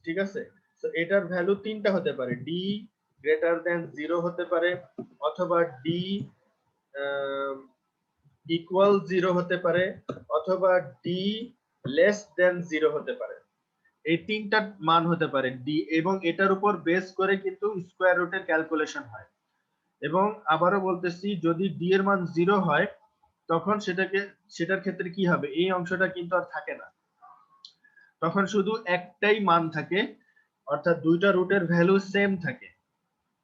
ঠিক আছে। তো এটার ভ্যালু তিনটা হতে পারে, ডি গ্রেটার দেন 0 হতে পারে, অথবা ডি ইকুয়াল 0 হতে পারে, অথবা ডি লেস দেন 0 হতে পারে। এই তিনটা মান হতে পারে ডি, এবং এটার উপর বেস করে কিন্তু স্কোয়ার রুটের ক্যালকুলেশন হয়। এবং আবারও বলতেছি, যদি ডি এর মান 0 হয় তখন সেটার ক্ষেত্রে কি হবে, এই অংশটা কিন্তু আর থাকে না, তখন শুধু একটাই মান থাকে, অর্থাৎ দুইটা রুটের ভ্যালু সেম থাকে,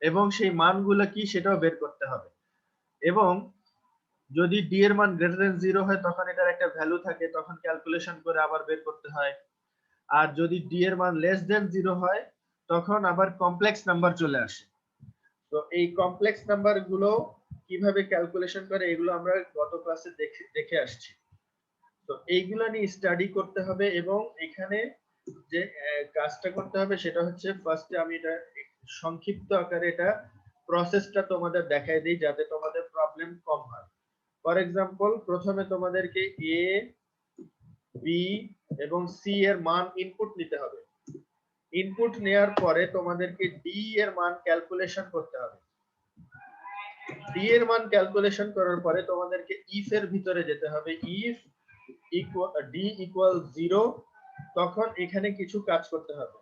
এবং সেই মানগুলো কি সেটাও বের করতে হবে। এবং যদি ডি এর মান গ্রেটার দেন 0 হয় তখন এটার একটা ভ্যালু থাকে, তখন ক্যালকুলেশন করে আবার বের করতে হয়। আর যদি ডি এর মান লেস দেন 0 হয় তখন আবার কমপ্লেক্স নাম্বার চলে আসে। তো এই কমপ্লেক্স নাম্বার গুলো কিভাবে ক্যালকুলেশন করে এগুলো আমরা গত ক্লাসে দেখে আসছি। তো এইগুলো নিয়ে স্টাডি করতে হবে, এবং এখানে যে কাজটা করতে হবে সেটা হচ্ছে, ফার্স্টে আমি এটা সংক্ষিপ্ত আকারে এটা প্রসেসটা তোমাদের দেখাই দিই যাতে তোমাদের প্রবলেম কম হয়। ফর এক্সাম্পল, প্রথমে তোমাদেরকে এ, বি এবং সি এর মান ইনপুট নিতে হবে। ইনপুট নেওয়ার পরে তোমাদেরকে ডি এর মান ক্যালকুলেশন করতে হবে। ডি এর মান ক্যালকুলেশন করার পরে তোমাদেরকে ইফ এর ভিতরে যেতে হবে। ইফ ডি ইকুয়াল 0, তখন এখানে কিছু কাজ করতে হবে,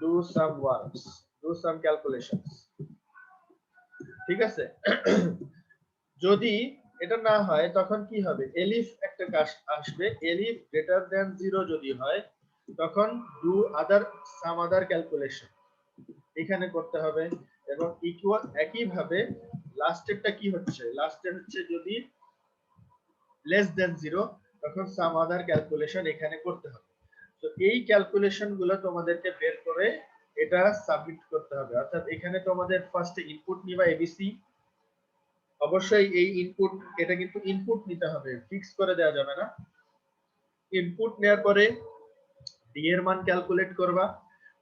do some works, do some calculations, ঠিক আছে। যদি এটা না হয় তখন কি হবে, এলিফ একটা কাজ আসবে, এলিফ গ্রেটার দেন 0 যদি হয় তখন ডু সাম আদার ক্যালকুলেশন এখানে করতে হবে। এবং ইকুয়াল একইভাবে লাস্টেরটা কি হচ্ছে, লাস্টের হচ্ছে যদি লেস দেন 0 তখন সাম আদার ক্যালকুলেশন এখানে করতে হবে। তো এই ক্যালকুলেশন গুলো তোমাদেরকে বের করে এটা সাবমিট করতে হবে। অর্থাৎ এখানে তোমাদের ফার্স্টে ইনপুট নিবা এবিসি, অবশ্যই এই ইনপুট, এটা কিন্তু ইনপুট নিতে হবে, ফিক্স করে দেওয়া যাবে না। ইনপুট নেওয়ার পরে ডি এর মান ক্যালকুলেট করবা,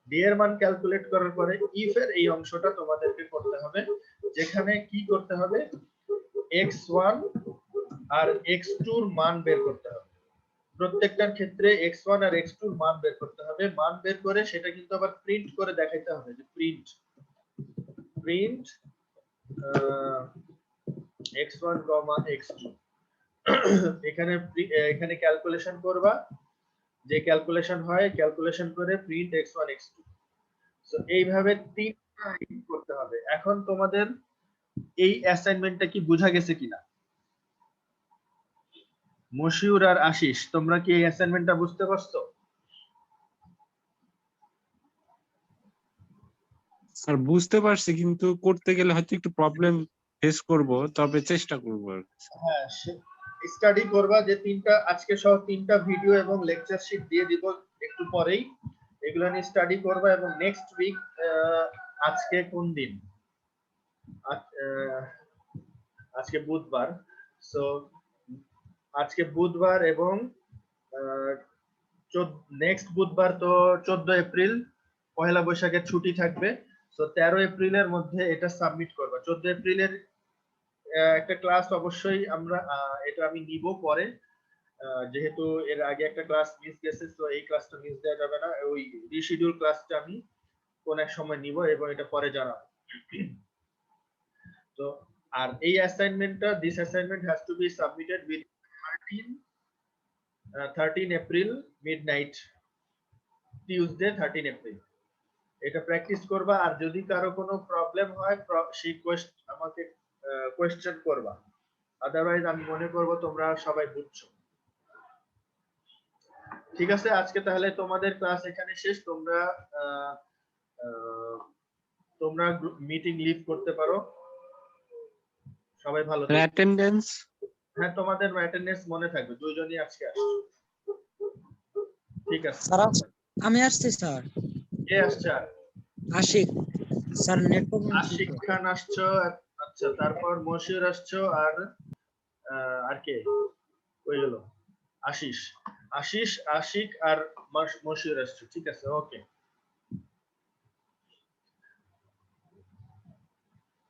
ডি এর মান ক্যালকুলেট করার পরে ইফ এর এই অংশটা তোমাদেরকে করতে হবে, যেখানে কি করতে হবে, x1 আর x2 এর মান বের করতে হবে। প্রত্যেকটার ক্ষেত্রে x1 আর x2 এর মান বের করতে হবে। মান বের করে সেটা কিন্তু আবার প্রিন্ট করে দেখাইতে হবে, যে প্রিন্ট x1, x2 এখানে ক্যালকুলেশন করবা, যে ক্যালকুলেশন হয় ক্যালকুলেশন করে প্রিন্ট x1 x2। সো এইভাবে তিনটা করতে হবে। এখন তোমাদের এই অ্যাসাইনমেন্টটা কি বোঝা গেছে কিনা? মশিউর আর আশিস, তোমরা কি এই অ্যাসাইনমেন্টটা বুঝতে পারছো? স্যার বুঝতে পারছি, কিন্তু করতে গেলে হয়তো একটু প্রবলেম ফেস করব, তবে চেষ্টা করব আর কি। হ্যাঁ, স্টাডি করবা যে তিনটা আজকে সহ তিনটা ভিডিও এবং লেকচার শিট দিয়ে দিব একটু পরেই, এগুলো নিয়ে স্টাডি করবা এবং নেক্সট উইক আজকে কোন দিন? আজকে বুধবার, সো আজকে বুধবার এবং নেক্সট বুধবার তো 14 এপ্রিল, পহেলা বৈশাখের ছুটি থাকবে। সো 13 এপ্রিলের মধ্যে এটা সাবমিট করবা। 14 এপ্রিলের একটা ক্লাস অবশ্যই আমরা এটা আমি নিব পরে, যেহেতু এর আগে একটা ক্লাস মিস গেছে, তো এই ক্লাসটা মিস দেওয়া যাবে না। ওই রিশিডিউল ক্লাসটা আমি কোন এক সময় নিব এবং এটা পরে জানাবো। তো আর এই অ্যাসাইনমেন্টটা, this assignment has to be submitted with 13 April midnight, Tuesday 13 April. এটা প্র্যাকটিস করবা, আর যদি কারো কোনো প্রবলেম হয় সেই আমাকে কোয়েশ্চেন করবা, আদারওয়াইজ আমি মনে করব তোমরা সবাই বুঝছো। ঠিক আছে, আজকে তাহলে তোমাদের ক্লাস এখানে শেষ। তোমরা তোমরা মিটিং লিভ করতে পারো। সবাই ভালো থেকো। অ্যাটেন্ডেন্স? হ্যাঁ, তোমাদের অ্যাটেন্ডেন্স মনে থাকবে, দুইজনই আজকে আসছো। ঠিক আছে স্যার আমি আসছি স্যার। কে আসছে? আশিক স্যার, নেটওয়ার্ক আশিক খান আসছো, আচ্ছা। তারপর মশিউর আসছো, আর কে কই গেল? আশিস, আশিক আর মশিউর আসছো। ঠিক আছে, ওকে।